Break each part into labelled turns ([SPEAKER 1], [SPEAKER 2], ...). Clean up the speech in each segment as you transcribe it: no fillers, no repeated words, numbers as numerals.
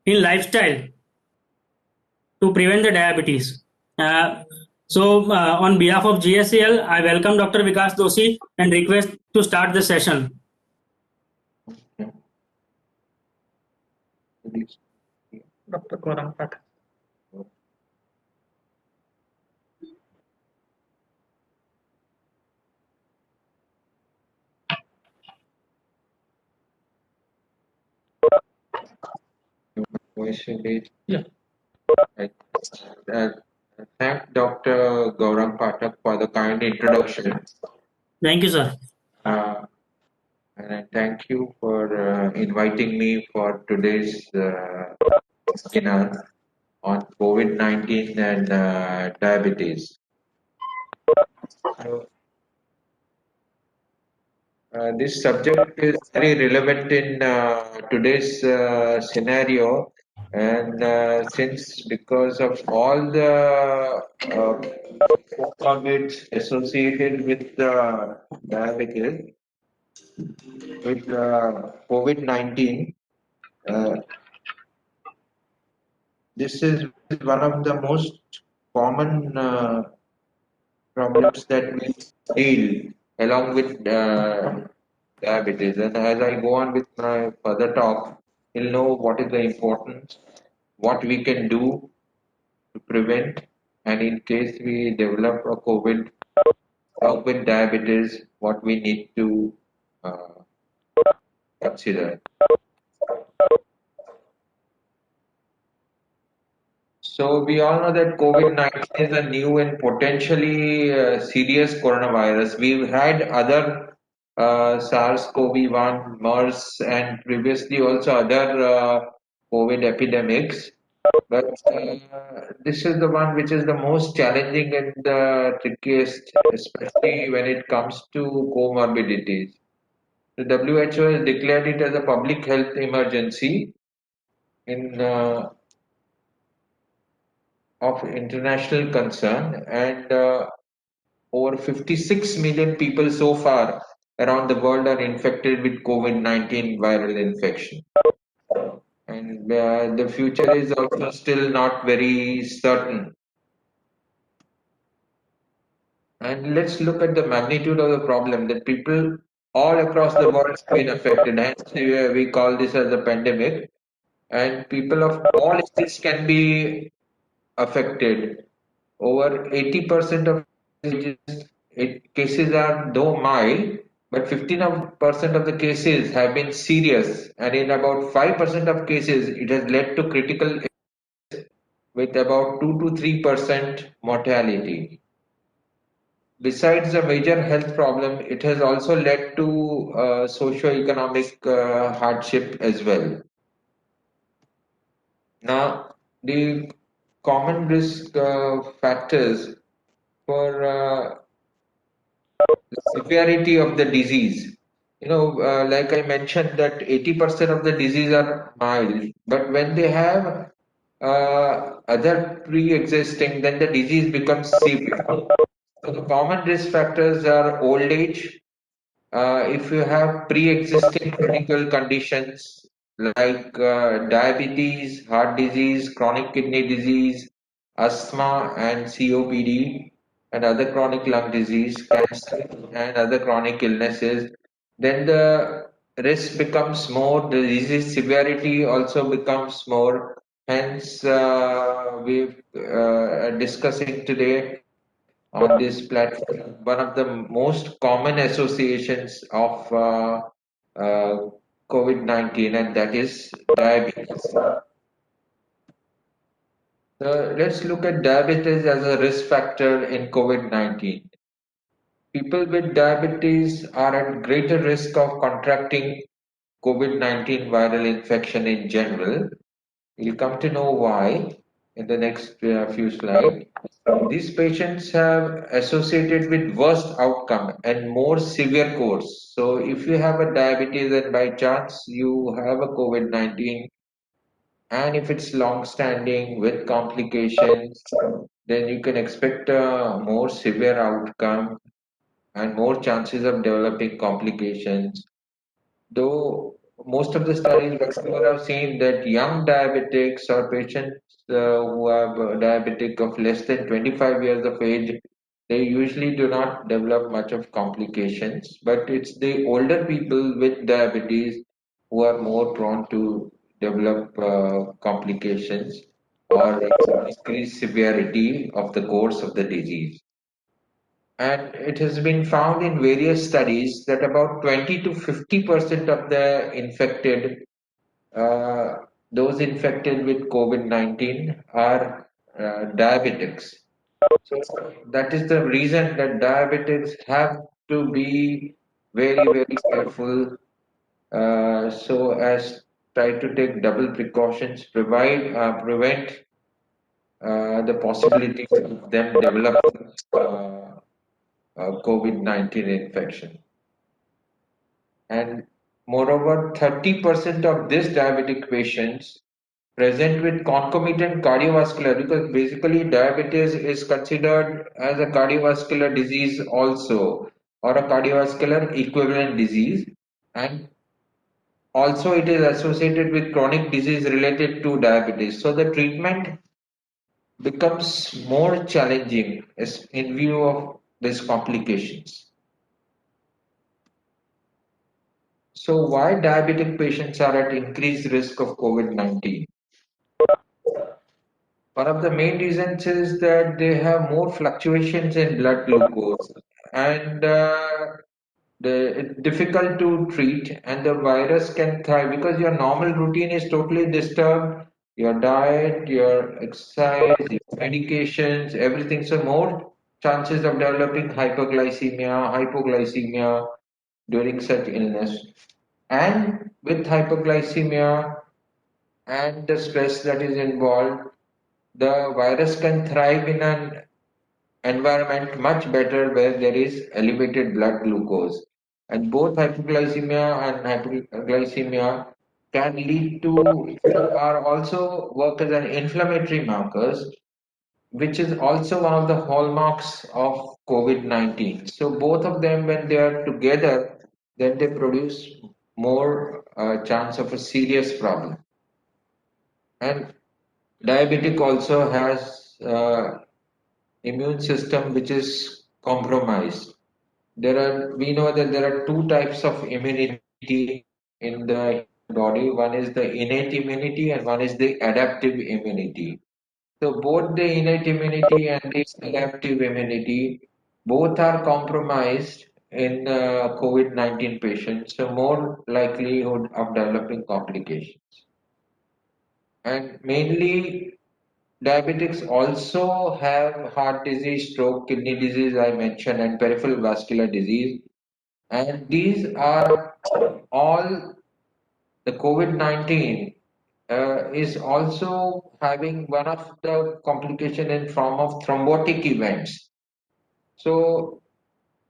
[SPEAKER 1] in lifestyle to prevent the diabetes. Uh, on behalf of GSCL, I welcome Dr. Vikas Doshi and request to start the session.
[SPEAKER 2] Dr. Gaurang Pathak. Yeah.
[SPEAKER 3] I uh, thank Dr. Gaurang Pathak for the kind introduction.
[SPEAKER 1] Thank you, sir.
[SPEAKER 3] And I thank you for inviting me for today's webinar on COVID-19 and diabetes. So, this subject is very relevant in today's scenario, and since because of all the comorbidities associated with diabetes, with COVID-19, uh, this is one of the most common problems that we deal along with diabetes. And as I go on with my further talk, you'll know what is the importance, what we can do to prevent, and in case we develop a COVID along with diabetes, what we need to uh, consider. So we all know that COVID-19 is a new and potentially serious coronavirus. We've had other SARS-CoV-1, MERS, and previously also other COVID epidemics. But this is the one which is the most challenging and the trickiest, especially when it comes to comorbidities. The WHO has declared it as a public health emergency in of international concern, and over 56 million people so far around the world are infected with COVID-19 viral infection. And the future is also still not very certain. And let's look at the magnitude of the problem that people all across the world have been affected. Hence, we call this as a pandemic. And people of all ages can be affected. Over 80% of cases are though mild, but 15% of the cases have been serious, and in about 5% of cases, it has led to critical with about 2 to 3% mortality. Besides the major health problem, it has also led to socio-economic hardship as well. Now, the common risk factors for the severity of the disease. Like I mentioned, that 80% of the disease are mild, but when they have other pre-existing, then the disease becomes severe. So the common risk factors are old age. If you have pre-existing medical conditions like diabetes, heart disease, chronic kidney disease, asthma and COPD, and other chronic lung disease, cancer, and other chronic illnesses, then the risk becomes more, the disease severity also becomes more. Hence, we're discussing today on this platform one of the most common associations of uh, COVID-19, and that is diabetes. So let's look at diabetes as a risk factor in COVID-19. People with diabetes are at greater risk of contracting COVID-19 viral infection in general. You'll come to know why in the next few slides. These patients have associated with worse outcome and more severe course. So if you have a diabetes and by chance you have a COVID-19, and if it's long standing with complications, then you can expect a more severe outcome and more chances of developing complications. Though most of the studies have seen that young diabetics or patients who have diabetic of less than 25 years of age, they usually do not develop much of complications. But it's the older people with diabetes who are more prone to develop complications or increased severity of the course of the disease. And it has been found in various studies that about 20 to 50% of the infected, uh, those infected with COVID-19 are diabetics. So that is the reason that diabetics have to be very, very careful, so as try to take double precautions, prevent the possibility of them developing COVID-19 infection. And moreover, 30% of this diabetic patients present with concomitant cardiovascular, because basically diabetes is considered as a cardiovascular disease also, or a cardiovascular equivalent disease, and also it is associated with chronic disease related to diabetes. So the treatment becomes more challenging in view of these complications. So why diabetic patients are at increased risk of COVID-19? One of the main reasons is that they have more fluctuations in blood glucose, and it's difficult to treat, and the virus can thrive because your normal routine is totally disturbed. Your diet, your exercise, your medications, everything. So more chances of developing hypoglycemia during such illness. And with hypoglycemia and the stress that is involved, the virus can thrive in an environment much better where there is elevated blood glucose. And both hypoglycemia and hypoglycemia can lead to, are also work as an inflammatory markers, which is also one of the hallmarks of COVID-19. So both of them, when they are together, then they produce more chance of a serious problem. And diabetic also has immune system which is compromised. We know that there are two types of immunity in the body. One is the innate immunity and one is the adaptive immunity. So both the innate immunity and the adaptive immunity, both are compromised in COVID-19 patients, so more likelihood of developing complications. And mainly diabetics also have heart disease, stroke, kidney disease, I mentioned, and peripheral vascular disease. And these are all the COVID-19 is also having one of the complication in form of thrombotic events. So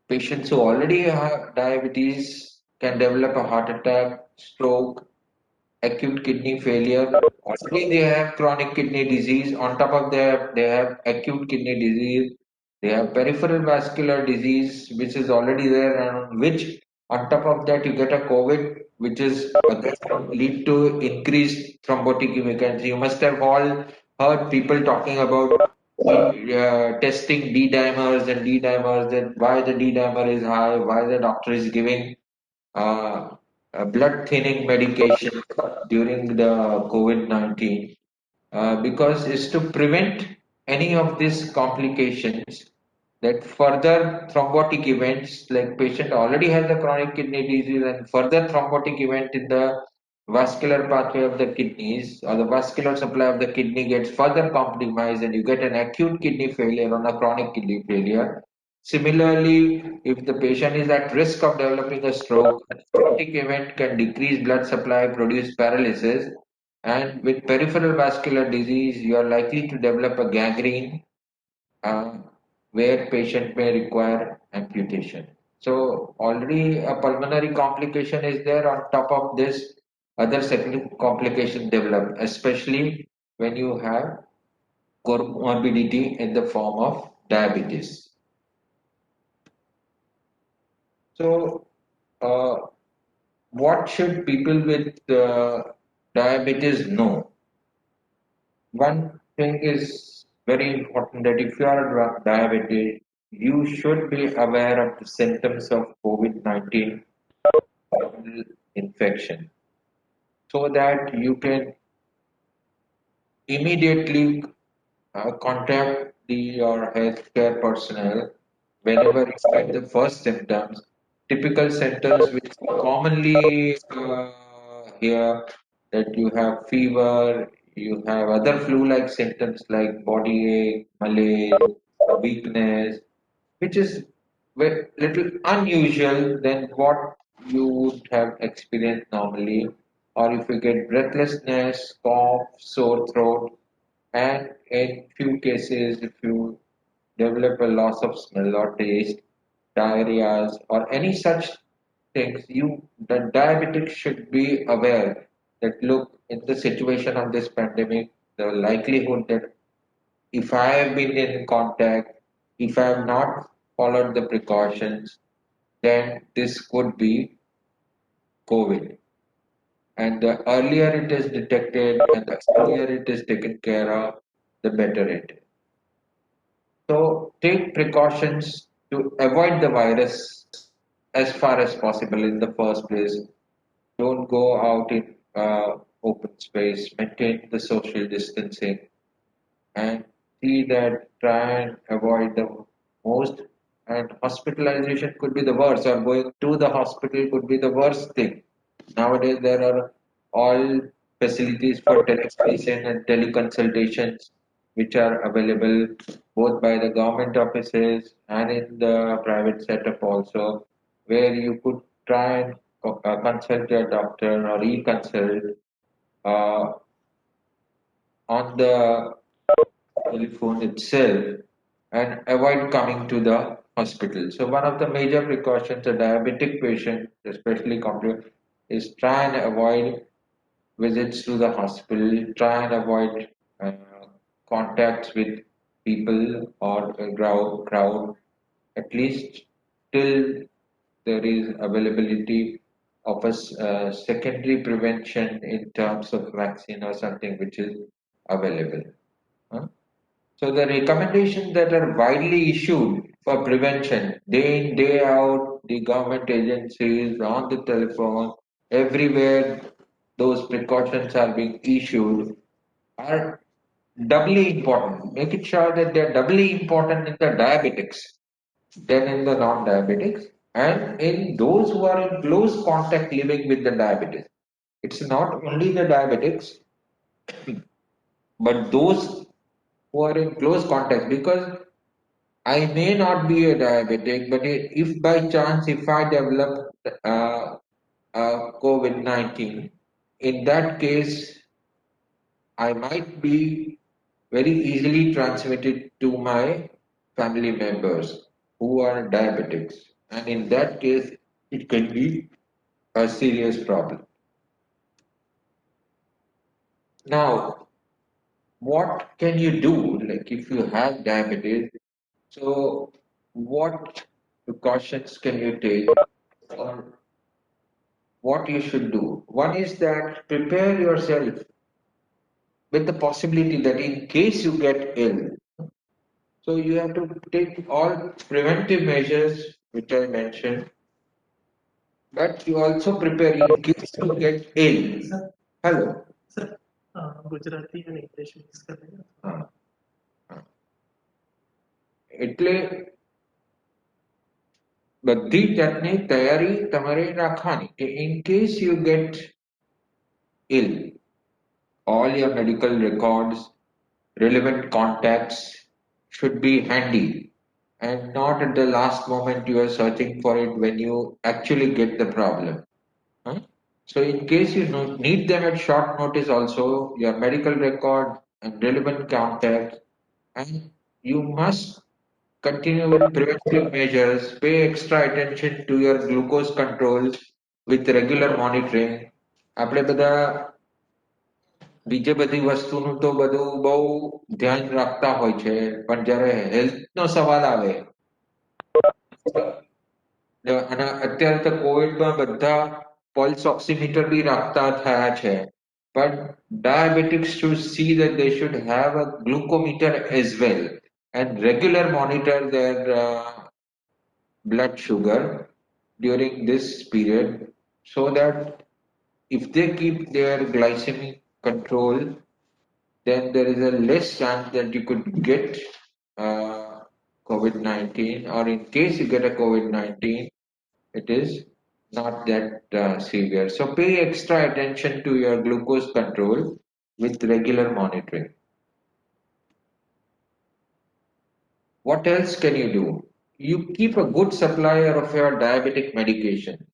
[SPEAKER 3] patients who already have diabetes can develop a heart attack, stroke, acute kidney failure. Already they have chronic kidney disease. On top of that, they have acute kidney disease. They have peripheral vascular disease, which is already there, and which on top of that you get a COVID, which is lead to increased thrombotic events. You must have all heard people talking about testing D dimers and D dimers. That why the D dimer is high, why the doctor is giving uh, blood thinning medication during the COVID-19 because it's to prevent any of these complications that further thrombotic events like patient already has a chronic kidney disease and further thrombotic event in the vascular pathway of the kidneys or the vascular supply of the kidney gets further compromised and you get an acute kidney failure or a chronic kidney failure. Similarly, if the patient is at risk of developing a stroke, a thrombotic event can decrease blood supply, produce paralysis, and with peripheral vascular disease, you are likely to develop a gangrene uh, where patient may require amputation. So already a pulmonary complication is there. On top of this, other secondary complications develop, especially when you have comorbidity in the form of diabetes. So what should people with diabetes know? One thing is very important that if you are diabetic, you should be aware of the symptoms of COVID-19 infection so that you can immediately contact your healthcare personnel whenever you get the first symptoms. Typical symptoms which commonly hear that you have fever, you have other flu-like symptoms like body ache, malaise, weakness, which is little unusual than what you would have experienced normally. Or if you get breathlessness, cough, sore throat, and in few cases, if you develop a loss of smell or taste, diarrheas, or any such things, the diabetic should be aware that look, in the situation of this pandemic, the likelihood that if I have been in contact, if I have not followed the precautions, then this could be COVID. And the earlier it is detected and the earlier it is taken care of, the better it is. So take precautions to avoid the virus as far as possible in the first place. Don't go out in open space, maintain the social distancing, and see that try and avoid the most. And hospitalization could be the worst, or going to the hospital could be the worst thing. Nowadays, there are all facilities for telemedicine and teleconsultations which are available both by the government offices and in the private setup also, where you could try and consult your doctor or e-consult uh, on the telephone itself and avoid coming to the hospital. So one of the major precautions a diabetic patient, especially complex, is try and avoid visits to the hospital, try and avoid uh, contacts with people or a crowd, at least till there is availability of a secondary prevention in terms of vaccine or something which is available. Huh? So the recommendations that are widely issued for prevention, day in, day out, the government agencies, on the telephone, everywhere those precautions are being issued are doubly important. Make it sure that they're doubly important in the diabetics than in the non-diabetics and in those who are in close contact living with the diabetes. It's not only the diabetics, but those who are in close contact because I may not be a diabetic, but if by chance if I develop COVID-19, in that case I might be very easily transmitted to my family members who are diabetics, and in that case it can be a serious problem. Now, what can you do? Like if you have diabetes, so what precautions can you take or what you should do? One is that prepare yourself with the possibility that in case you get ill, so you have to take all preventive measures which I mentioned, but you also prepare in case you get ill. Hello.
[SPEAKER 2] Sir Gujarati અને English mix કરી
[SPEAKER 3] હા. એટલે બધી જાતની તૈયારી તમારે રાખવાની કે in case you get ill, all your medical records, relevant contacts should be handy and not at the last moment you are searching for it when you actually get the problem. Huh? So in case you need them at short notice also, your medical record and relevant contacts, and you must continue with preventive measures, pay extra attention to your glucose control with regular monitoring. આપણે બધા બીજે બધી વસ્તુનું તો બધું બહુ ધ્યાન રાખતા હોય છે પણ જ્યારે હેલ્થનો સવાલ આવે અને અત્યારે તો કોવિડમાં બધા pulse oximeter भी रखता था है, but diabetics should see that they should have a glucometer as well and regular monitor their blood sugar during this period so that if they keep their glycemic control, then there is a less chance that you could get COVID-19, or in case you get a COVID-19, it is not that severe. So pay extra attention to your glucose control with regular monitoring. What else can you do? You keep a good supply of your diabetic medication.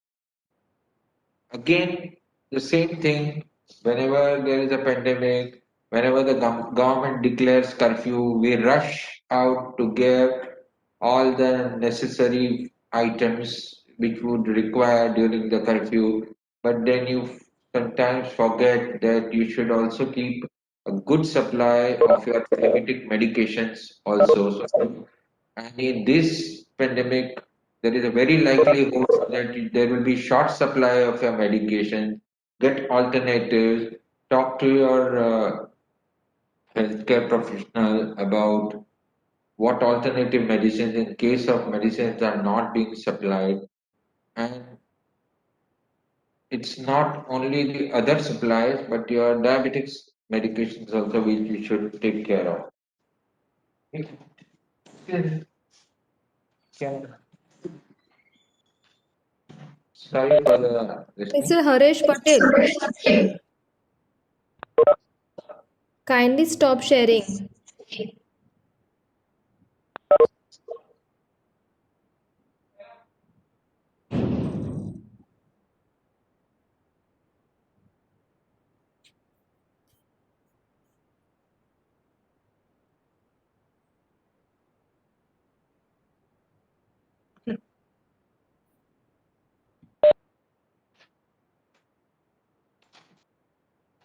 [SPEAKER 3] Again, the same thing whenever there is a pandemic, whenever the government declares curfew, we rush out to get all the necessary items which would require during the curfew. But then you sometimes forget that you should also keep a good supply of your diabetic medications also. So, and in this pandemic, there is a very likelihood that there will be short supply of your medication. Get alternatives. Talk to your healthcare professional about what alternative medicines, in case of medicines are not being supplied. And it's not only the other supplies, but your diabetics medications also which you should take care of. Can- Sorry for the listening.
[SPEAKER 4] Mr. Harish Patel, kindly stop sharing.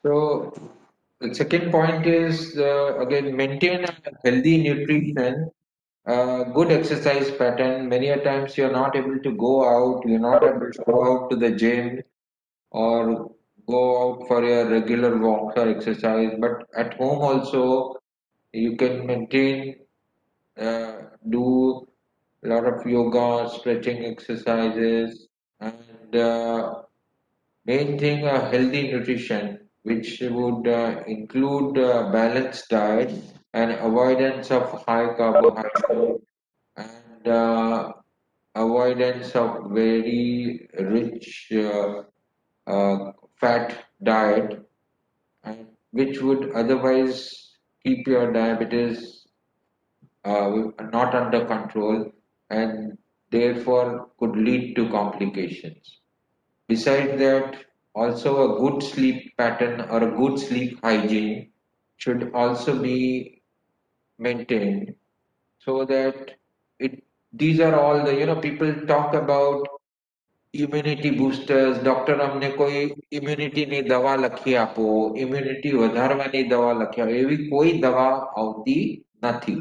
[SPEAKER 3] So the second point is again maintain a healthy nutrition, good exercise pattern. Many a times you're not able to go out, you're not able to go out to the gym or go out for your regular walks or exercise, but at home also you can maintain, do a lot of yoga, stretching exercises, and maintaining a healthy nutrition, which would include balanced diet and avoidance of high carbohydrate and avoidance of very rich fat diet, and which would otherwise keep your diabetes not under control and therefore could lead to complications. Besides that, also a good sleep pattern or a good sleep hygiene should also be maintained so that it these are all the people talk about immunity boosters. Doctor અમને કોઈ ઇમ્યુનિટીની દવા લખી આપો, immunity વધારવાની દવા લખી આપો, એવી કોઈ દવા આવતી નથી.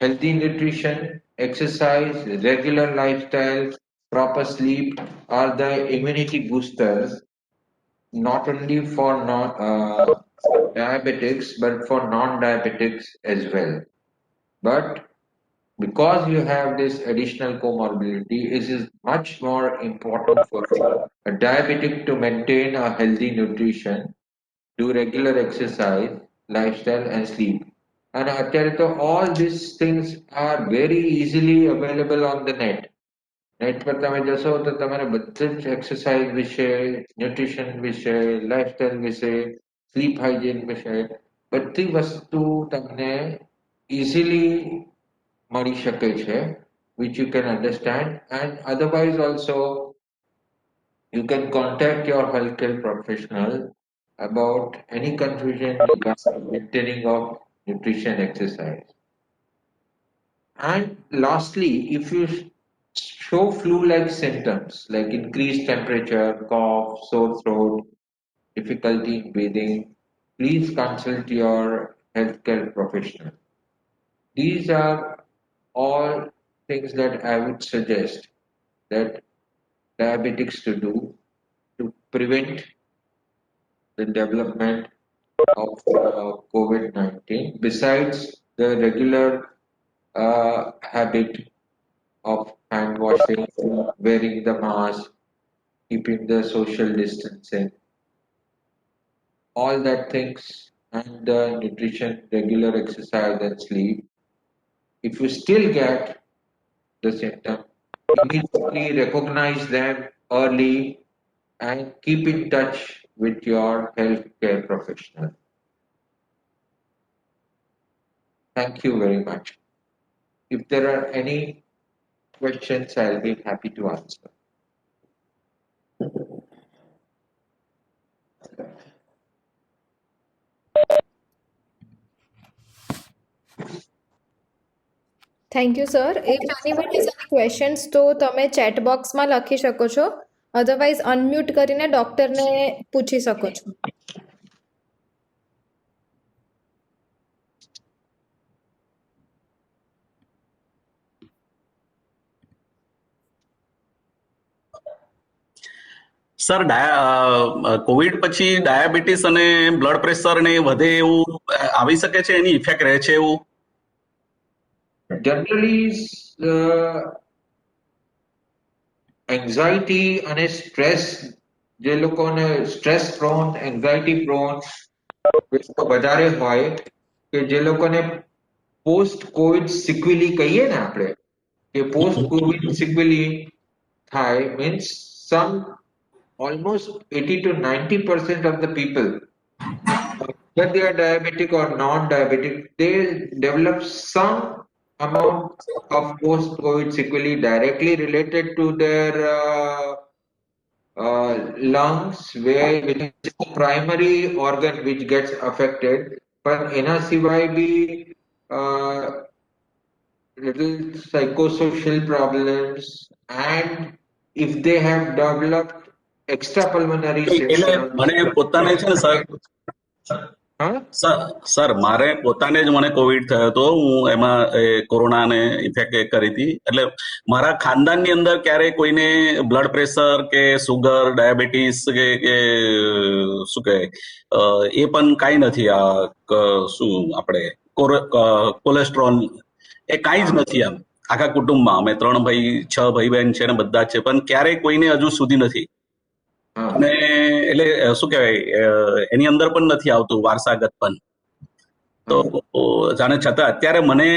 [SPEAKER 3] Healthy nutrition, exercise, regular lifestyle, proper sleep are the immunity boosters not only for non diabetics but for non-diabetics as well. But because you have this additional comorbidity, it is much more important for a diabetic to maintain a healthy nutrition, do regular exercise, lifestyle, and sleep. And અત્યારે તો all these things are very easily available on the net. Net પર તમે જશો તો તમારે બધું જ exercise વિશે, ન્યુટ્રિશન વિશે, લાઇફસ્ટાઇલ વિશે, સ્લીપ હાઇજીન વિશે બધી વસ્તુ તમને easily મળી શકે છે, which you can understand, and otherwise also you can contact your healthcare professional about any confusion regarding maintaining of nutrition exercise. And lastly, if you show flu-like symptoms like increased temperature, cough, sore throat, difficulty in breathing, please consult your healthcare professional. These are all things that I would suggest that diabetics to do to prevent the development of COVID-19 besides the regular habit of hand washing, wearing the mask, keeping the social distancing, all that things, and the nutrition, regular exercise, and sleep. If you still get the symptom, immediately recognize them early and keep in touch with your healthcare professional. Thank you very much. If there are any questions, I'll be happy to answer.
[SPEAKER 4] Thank you sir. If anybody has any questions તો તમે chat બોક્સમાં લખી શકો છો, otherwise unmute કરીને ડૉક્ટરને પૂછી શકો છો.
[SPEAKER 5] સર કોવિડ પછી ડાયાબિટીસ અને બ્લડ પ્રેશર ને વધે એવું આવી શકે છે, એની ઇફેક્ટ રહે છે એવું?
[SPEAKER 3] Generally, anxiety અને stress, જે લોકોને સ્ટ્રેસ પ્રોન, એન્ઝાઇટી પ્રોન વધારે હોય, કે જે લોકોને પોસ્ટ કોવિડ સિક્વિલી કહીએ ને આપણે, કે પોસ્ટ કોવિડ સિક્વિલી થાય means some almost 80 to 90% of the people, whether they are diabetic or non-diabetic, they develop some amount of post-COVID sequelae directly related to their lungs, which is the primary organ which gets affected. But એના સિવાય બી little psychosocial problems, and if they have developed extrapulmonary
[SPEAKER 5] એટલે મને પોતાને છે ને sir, sir મારે પોતાને જ મને કોવિડ થયો હતો. હું એમાં કોરોનાને ઇફેક્ટ કરી હતી. એટલે મારા ખાનદાનની અંદર ક્યારેય કોઈને બ્લડ પ્રેશર કે સુગર, ડાયાબિટીસ કે શું કહે એ પણ કાંઈ નથી. આ શું આપણે કોલેસ્ટ્રોલ એ કાંઈ જ નથી. આમ આખા કુટુંબમાં અમે 6 ભાઈ બહેન છે ને બધા જ છે, પણ ક્યારેય કોઈને હજુ સુધી નથી. અને એટલે શું કહેવાય એની અંદર પણ નથી આવતું વારસાગત પણ. તો જાણે છતાં અત્યારે મને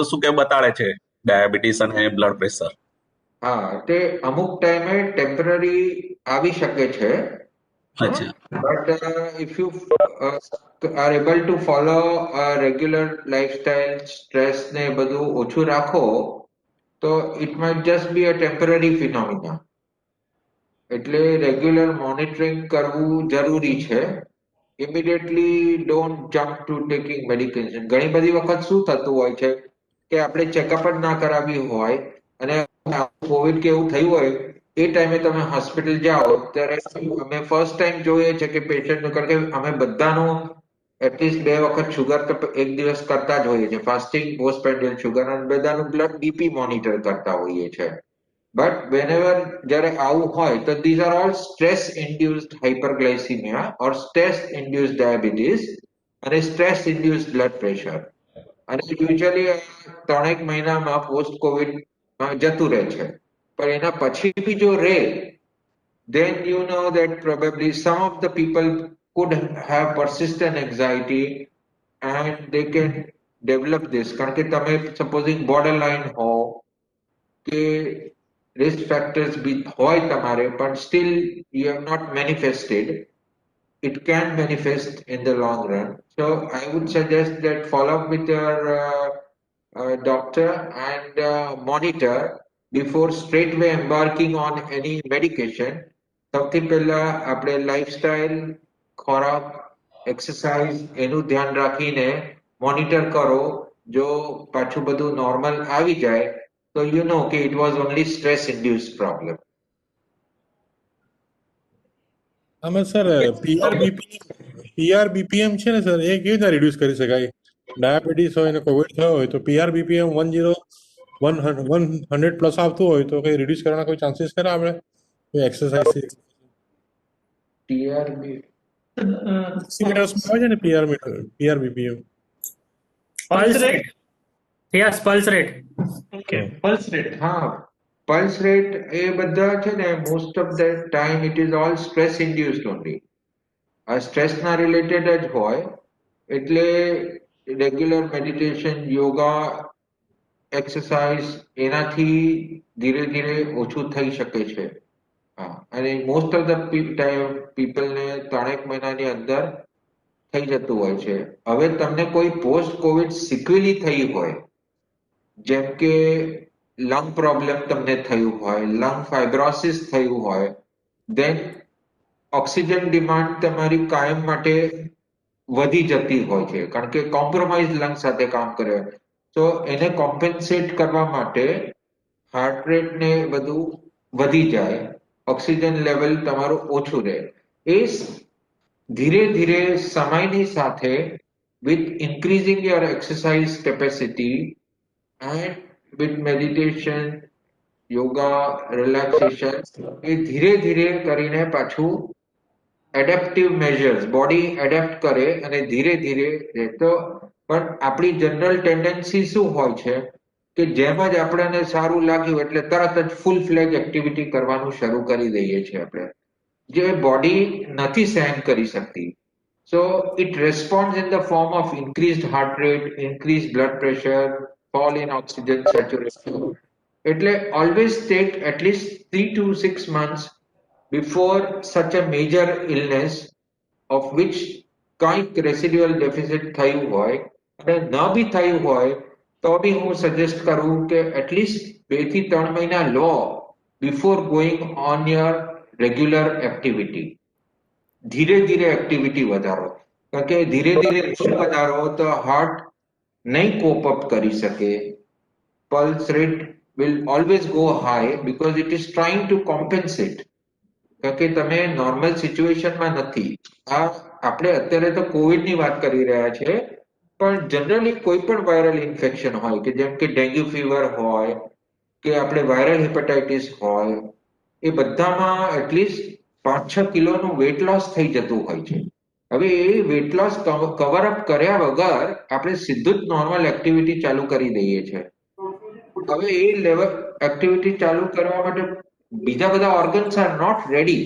[SPEAKER 5] શું કે બતાડે છે ડાયાબિટીસ અને બ્લડ પ્રેશર.
[SPEAKER 3] હા, તે અમુક ટાઈમે ટેમ્પરરી આવી શકે છે.
[SPEAKER 5] અચ્છા.
[SPEAKER 3] But if you are able to follow a regular lifestyle, stress ને બધું ઓછું રાખો, તો it might just be a temporary phenomena. એટલે રેગ્યુલર મોનિટરિંગ કરવું જરૂરી છે. Immediately don't jump to taking medication. ઘણી બધી વખત શું થતું હોય છે કે આપણે ચેકઅપ જ ના કરાવી હોય અને કોવિડ કે એવું થયું હોય, એ ટાઈમે તમે હોસ્પિટલ જાઓ ત્યારે અમે ફર્સ્ટ ટાઈમ જોઈએ છે કે પેશન્ટનું, કારણ કે અમે બધાનું એટલીસ્ટ 2 વખત શુગર એક દિવસ કરતા જ હોઈએ છીએ, ફાસ્ટિંગ, પોસ્ટપ્રેન્ડિયલ શુગર, અને બધાનું બ્લડ બીપી મોનિટર કરતા હોઈએ છે. But whenever જ્યારે આવું હોય તો these are all stress induced hyperglycemia or stress induced diabetes અને stress induced blood pressure. અને usually 3 મહિનામાં પોસ્ટ કોવિડ જતું રહે છે. પણ એના પછી બી જો રહે, then you know that probably some of the people could have persistent anxiety and they can develop this. કારણ કે તમે supposing borderline હો કે risk factors be hoy tamare, but still you have not manifested, it can manifest in the long run. So I would suggest that follow up with your doctor and monitor before straightway embarking on any medication. સૌથી પહેલા આપણે lifestyle, ખોરાક, exercise એનું ધ્યાન રાખીને monitor કરો. જો પાછું બધું નોર્મલ આવી જાય so you know okay, it was only stress induced problem.
[SPEAKER 6] આમાં સર પીઆરબીપીએમ છે ને સર, એ કેવી રીતના રિડ્યુસ કરી શકાય? ડાયાબિટીસ હોય અને કોવિડ થયો હોય તો પીઆરબીપીએમ 100 પ્લસ આવતું હોય તો કઈ રિડ્યુસ કરવાના કોઈ ચાન્સીસ ખરા આપણે કોઈ એક્સરસાઇઝ?
[SPEAKER 3] TRB.
[SPEAKER 6] સિગ્નલ્સમાં આવે છે ને PR BPM.
[SPEAKER 2] Pulse rate?
[SPEAKER 1] Yes, pulse rate.
[SPEAKER 2] Okay, pulse rate.
[SPEAKER 3] હા, pulse rate એ બધા છે ને most of the time it is all stress induced only. આ સ્ટ્રેસના રિલેટેડ જ હોય એટલે રેગ્યુલર મેડિટેશન, યોગા, એક્સરસાઇઝ એનાથી ધીરે ધીરે ઓછું થઈ શકે છે. હા, અને મોસ્ટ ઓફ ધ ટાઈમ પીપલને 3 મહિનાની અંદર થઈ જતું હોય છે. હવે તમને કોઈ પોસ્ટ કોવિડ સિક્વેલી થઈ હોય, જેમ કે લંગ પ્રોબ્લેમ તમને થયું હોય, લંગ ફાઇબ્રોસિસ થયું હોય, then ઓક્સિજન ડિમાન્ડ તમારી કાયમ માટે વધી જતી હોય છે, કારણ કે કોમ્પ્રોમાઇઝ લંગ સાથે કામ કરે. તો એને કોમ્પેન્સેટ કરવા માટે હાર્ટ રેટ ને બધું વધી જાય, ઓક્સિજન લેવલ તમારું ઓછું રહે. એ ધીરે ધીરે સમયની સાથે with increasing your exercise capacity and with meditation, yoga, relaxation, એ ધીરે ધીરે કરીને પાછું એડેપ્ટિવ મેજર્સ બોડી એડેપ્ટ કરે અને ધીરે ધીરે રહે. તો પણ આપણી જનરલ ટેન્ડન્સી શું હોય છે કે જેમ જ આપણને સારું લાગ્યું એટલે તરત જ ફૂલ ફ્લેગ એક્ટિવિટી કરવાનું શરૂ કરી દઈએ છીએ આપણે, જે બોડી નથી સહન કરી શકતી. So it responds in the form of increased heart rate, increased blood pressure, fall in oxygen saturation. એટલે always take at least 3 to 6 months before such a major illness of which કંઈક residual deficit થયું હોય અને ન બી થયું હોય તો બી હું સજેસ્ટ કરું કે એટલીસ્ટ 2 થી 3 મહિના લો before going on your regular activity. ધીરે ધીરે એક્ટિવિટી વધારો, કારણ કે ધીરે ધીરે વધારો તો હાર્ટ નહીં કોપ અપ કરી શકે. Pulse rate will always go high because it is trying to compensate. કારણ કે તમે નોર્મલ સિચ્યુએશનમાં નથી. આ આપણે અત્યારે તો કોવિડની વાત કરી રહ્યા છે, પણ જનરલી કોઈ પણ વાયરલ ઇન્ફેક્શન હોય કે જેમ કે ડેન્ગ્યુ ફીવર હોય કે આપણે વાયરલ હેપેટાઇટિસ હોય, એ બધામાં એટલીસ્ટ 5-6 કિલોનું વેટ લોસ થઈ જતું હોય છે. હવે એ વેટ લોસ કવર અપ કર્યા વગર આપણે સીધું જ નોર્મલ એક્ટિવિટી ચાલુ કરી દઈએ છીએ. હવે એ લેવલ એક્ટિવિટી ચાલુ કરવા માટે બીજા બધા ઓર્ગન્સ આર નોટ રેડી,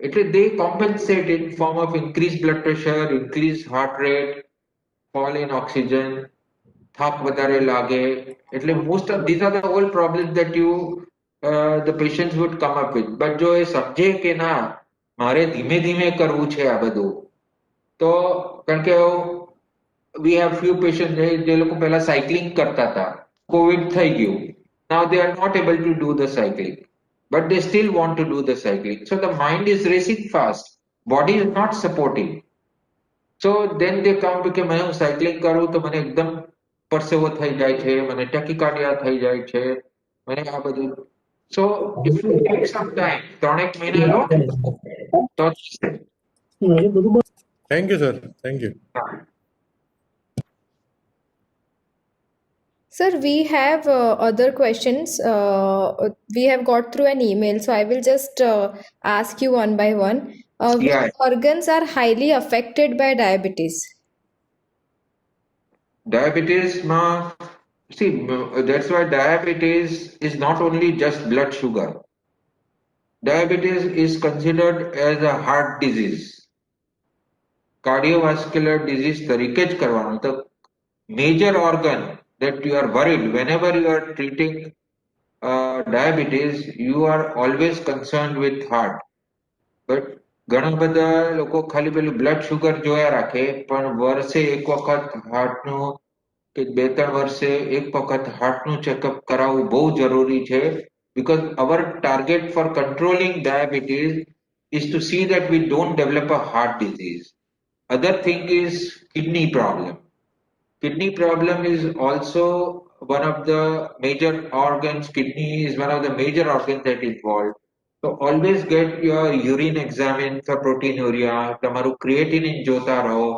[SPEAKER 3] એટલે they compensate in form of increased blood pressure, increased heart rate, fall in oxygen, થાક વધારે લાગે. એટલે most of these are the whole problems that the patients would come up with. But જો એ સમજે કે ના મારે ધીમે ધીમે કરવું છે આ બધું, તો કારણ કે we have few patients જે લોકો પહેલા સાયકલિંગ કરતા હતા, કોવિડ થઈ ગયું, now they are not able to do the cycling, but they still want to do the cycling. So the mind is racing fast, body is not supporting. So then they come કે મને હું cycling કરું તો મને એકદમ પરસેવો થઈ જાય છે, મને ટેકિકાર્ડિયા થઈ જાય છે, મને આ બધું. So if you take some time, 3 મહિના લો તો
[SPEAKER 6] Thank you, sir. Thank you.
[SPEAKER 4] Sir, we have other questions. We have got through an email, so I will just ask you one by one. Which
[SPEAKER 3] Yeah.
[SPEAKER 4] organs are highly affected by diabetes?
[SPEAKER 3] Diabetes see, that's why diabetes is not only just blood sugar. Diabetes is considered as a heart disease. Cardiovascular disease તરીકે જ કરવાનું. The major organ that you are worried whenever you are treating diabetes, you are always concerned with heart. But ઘણા બધા લોકો ખાલી પેલું blood sugar જોયા રાખે, પણ વર્ષે એક વખત હાર્ટનું કે 2-3 વર્ષે એક વખત હાર્ટનું ચેકઅપ કરાવવું બહુ જરૂરી છે. Because our target for controlling diabetes is to see that we don't develop a heart disease. Other thing is kidney problem. Kidney problem is also one of the major organs. Kidney is one of the major organs that is involved. So always get your urine examined for proteinuria, તમારું creatinine જોતા રહો.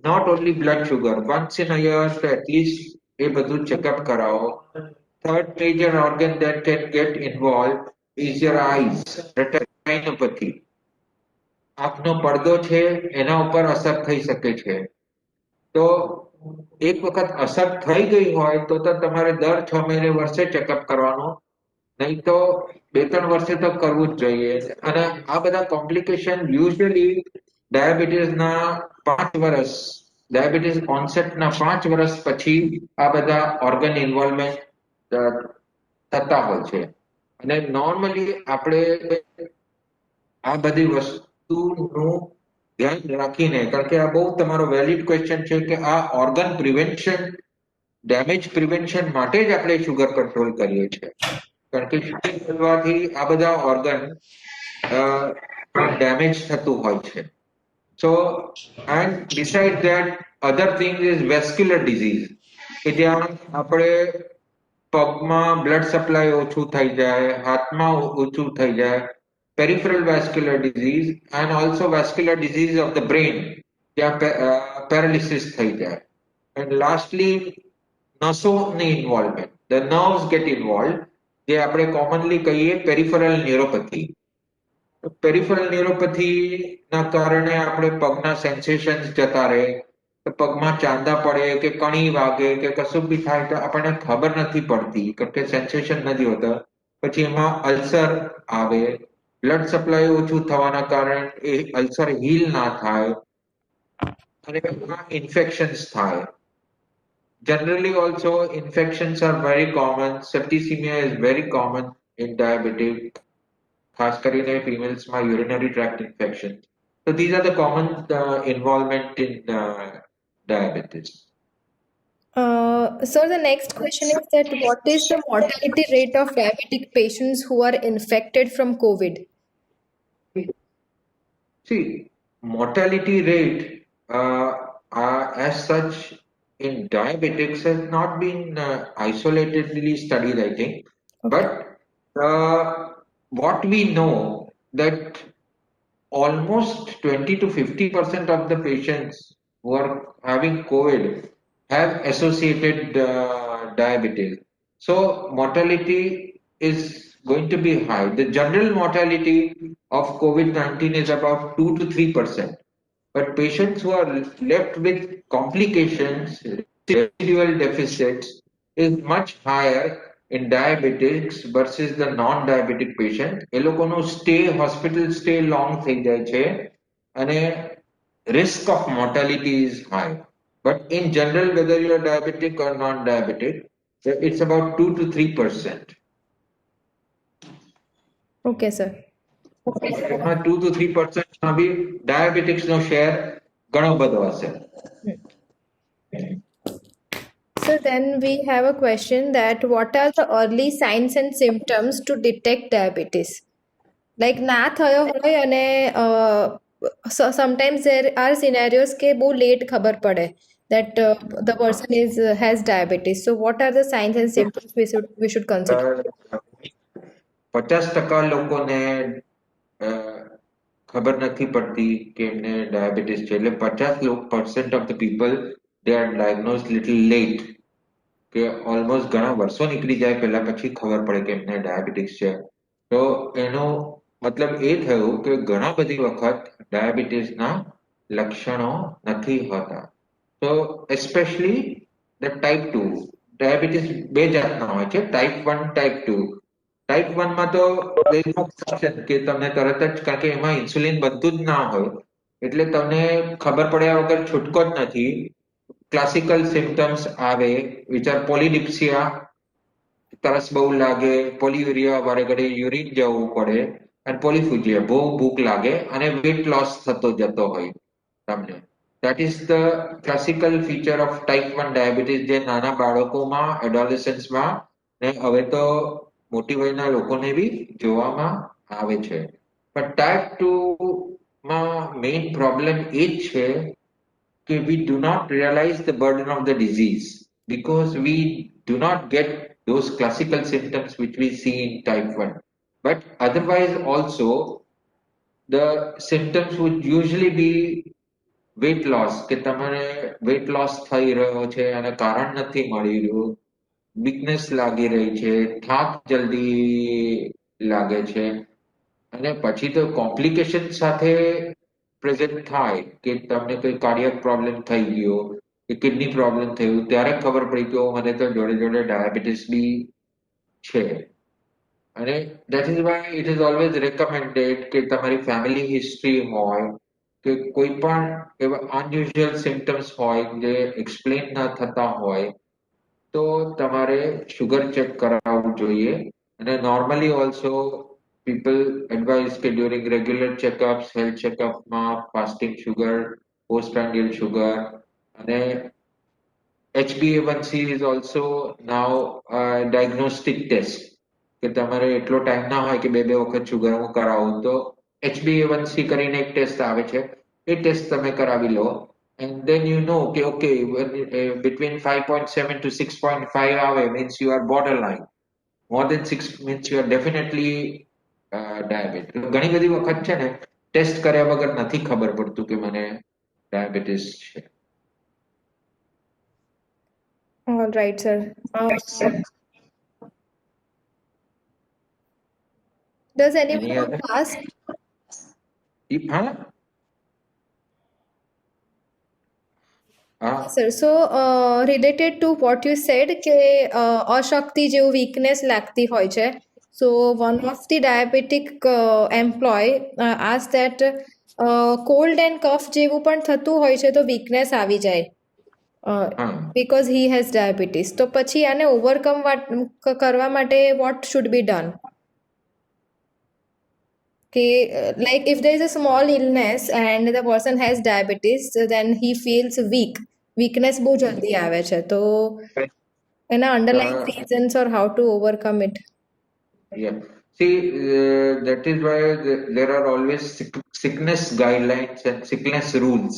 [SPEAKER 3] Not only blood sugar, once in a year at least એ બધું checkup કરાવો. Third major organ that can get involved is your eyes, retinopathy. આંખનો પડદો છે એના ઉપર અસર થઈ શકે છે. તો એક વખત અસર થઈ ગઈ હોય તો તમારે દર 6 મહિને વર્ષે ચેકઅપ કરવાનો, નહીં તો 2-3 વર્ષે તો કરવું જ જોઈએ. અને આ બધા કોમ્પ્લિકેશન યુઝ્યુઅલી ડાયાબિટીસના 5 વર્ષ, ડાયાબિટીસ ઓનસેટના 5 વર્ષ પછી આ બધા ઓર્ગન ઇન્વોલ્વમેન્ટ થતા હોય છે. અને નોર્મલી આપણે આ બધી વસ્તુનું ધ્યાન રાખીને, કારણ કે આ બહુ તમારો વેલિડ ક્વેશ્ચન છે કે આ ઓર્ગન પ્રિવેન્શન, ડેમેજ પ્રિવેન્શન માટે જ આપણે શુગર કંટ્રોલ કરીએ છીએ. કારણ કે શુગર કરવાથી આ બધા ઓર્ગન ડેમેજ થતું હોય છે. સો and beside that other thing is vascular disease, કે જ્યાં આપણે પગમાં બ્લડ સપ્લાય ઓછું થઈ જાય, હાથમાં ઓછું થઈ જાય, peripheral vascular disease and also vascular disease of the brain, જ્યાં paralysis થઈ જાય. And lastly, નસોની involvement, the nerves get involved, જે આપણે કોમનલી કહીએ પેરિફરલ ન્યુરોપેથી. પેરિફરલ ન્યુરોપેથી ના કારણે આપણે પગના સેન્સેશન્સ જતા રહે, પગમાં ચાંદા પડે કે કણી વાગે કે કશું બી થાય તો આપણને ખબર નથી પડતી, કારણ કે સેન્સેશન નથી હોતા. પછી એમાં અલ્સર આવે, બ્લડ સપ્લાય ઓછું થવાના કારણે એ અલ્સર હીલ ના થાય અને ઇન્ફેક્શન્સ થાય. Generally also infections are very common. Septicemia is very common in diabetic, ખાસ કરીને females માં urinary tract infection. So these are the common involvement in diabetes.
[SPEAKER 4] Sir, the next question is that what is the mortality rate of diabetic patients who are infected from COVID?
[SPEAKER 3] See, mortality rate as such in diabetics has not been isolatedly studied, I think. But what we know that almost 20 to 50% of the patients who are having COVID have associated diabetes. So mortality is going to be high. The general mortality of COVID-19 is about 2 to 3%. But patients who are left with complications, residual deficits, is much higher in diabetics versus the non-diabetic patient. એ લોકોનો hospital stay long થઈ જાય છે અને risk of mortality is high. But in general, whether you are diabetic or non-diabetic, it's about 2 to 3%.
[SPEAKER 4] Okay, sir.
[SPEAKER 3] એમાં 2 to 3% માં બી diabetics નો share ઘણો બધો હશે.
[SPEAKER 4] So then we have a question that what are the early signs and symptoms to detect diabetes? Like ના થયો હોય અને sometimes there are scenarios કે બહુ late ખબર પડે that the person has diabetes. So what are the signs and symptoms we should consider?
[SPEAKER 3] 50% લોકોને ખબર નથી પડતી કે એમને ડાયાબિટીસ છે. એટલે 50% of the people they are diagnosed little late, કે ઓલમોસ્ટ ઘણા વર્ષો નીકળી જાય પહેલા પછી ખબર પડે કે એમને ડાયાબિટીસ છે. તો એનો મતલબ એ થયું કે ઘણા બધી વખત ડાયાબિટીસના લક્ષણો નથી હોતા. તો એસ્પેશિયલી ધ ટાઈપ 2 ડાયાબિટીસ બે જાતના હોય છે, ટાઈપ 1, ટાઈપ 2. ટાઈપ 1 માં તો કે તમને તરત જ, કારણ કે એમાં ઇન્સ્યુલિન બધું જ ના હોય એટલે તમને ખબર પડ્યા વગર છૂટકો જ નથી. ક્લાસિકલ સિમ્પટમ્સ આવે which are polydipsia, તરસ બહુ લાગે, પોલીયુરિયા, વારે ઘડી યુરિન જવું પડે, અને પોલિફુજિયા, બહુ ભૂખ લાગે અને વેટ લોસ થતો જતો હોય તમને. That is the classical feature of type 1 diabetes, જે નાના બાળકોમાં, એડોલેસન્સમાં ને હવે તો મોટી વયના લોકોને બી જોવામાં આવે છે. પણ ટાઈપ 2 માં મેઇન પ્રોબ્લેમ એ જ છે કે we do not realize the burden of the disease because we do not get those classical symptoms which we see in type 1. But otherwise also the symptoms would usually be weight loss, કે તમારે weight loss થઈ રહ્યો છે અને કારણ નથી મળી રહ્યું, weakness લાગી રહી છે, થાક જલ્દી લાગે છે, અને પછી તો કોમ્પ્લિકેશન સાથે પ્રેઝન્ટ થાય કે તમને કોઈ કાર્ડિયક પ્રોબ્લેમ થઈ ગયો કે કિડની પ્રોબ્લેમ થયું ત્યારે ખબર પડી કે મને તો જોડે જોડે ડાયાબિટીસ બી છે. અને that is why it is always recommended કે તમારી ફેમિલી હિસ્ટ્રી હોય કે કોઈ પણ એવા અનયુઝ્યુઅલ સિમ્ટમ્સ હોય જે એક્સપ્લેન ન થતા હોય તો તમારે શુગર ચેક કરાવવું જોઈએ. અને નોર્મલી ઓલ્સો people advise કે during regular checkups, health checkup માં fasting sugar, postprandial sugar અને HbA1c is also now a diagnostic test કે તમારે એટલો ટાઈમ ના હોય કે બે બે વખત શુગર હું કરાવું તો HbA1c કરીને એક ટેસ્ટ આવે છે એ ટેસ્ટ તમે કરાવી લો and then you know કે okay between 5.7 to 6.5 આવે means you are borderline. More than 6 means you are definitely diabetic. ઘણી બધી વખત છે ને ટેસ્ટ કર્યા વગર નથી ખબર પડતું કે મને ડાયાબિટીસ છે.
[SPEAKER 4] All right, sir. Does anyone
[SPEAKER 3] Any
[SPEAKER 4] want
[SPEAKER 3] other?
[SPEAKER 4] to ask?
[SPEAKER 3] હા હા
[SPEAKER 4] Sir, so related to what you said કે અશક્તિ જેવું weakness લાગતી હોય છે. So one of the diabetic employee asked that cold and cough જેવું પણ થતું હોય છે તો weakness આવી જાય
[SPEAKER 3] હા
[SPEAKER 4] because he has diabetes. તો પછી આને overcome કરવા માટે what should be done? Okay, like if there is a small illness and the person has diabetes, so then he feels weak. Weakness બહુ જલ્દી આવે છે તો એના underlying reasons or how to overcome it.
[SPEAKER 3] Yeah. See, that is why there are always sickness guidelines and sickness rules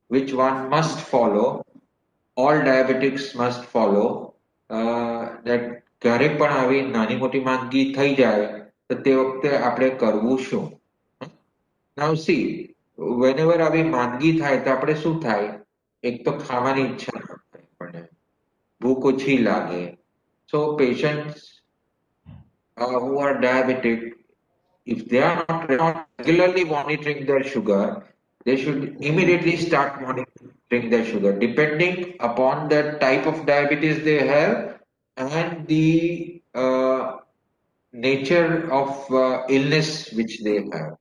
[SPEAKER 3] which one must follow. All diabetics must follow. That ક્યારેક પણ આવી નાની મોટી માંદગી થઈ જાય તો તે વખતે આપણે કરવું શું? Now see, whenever આવી માંદગી થાય તો આપણે શું થાય? એક તો ખાવાની ઈચ્છા ન થાય આપણને, ભૂખ ઓછી લાગે. So patients who are diabetic, if they are not regularly monitoring their sugar, they should immediately start monitoring their sugar, depending upon the type of diabetes they have and the nature of illness which they have,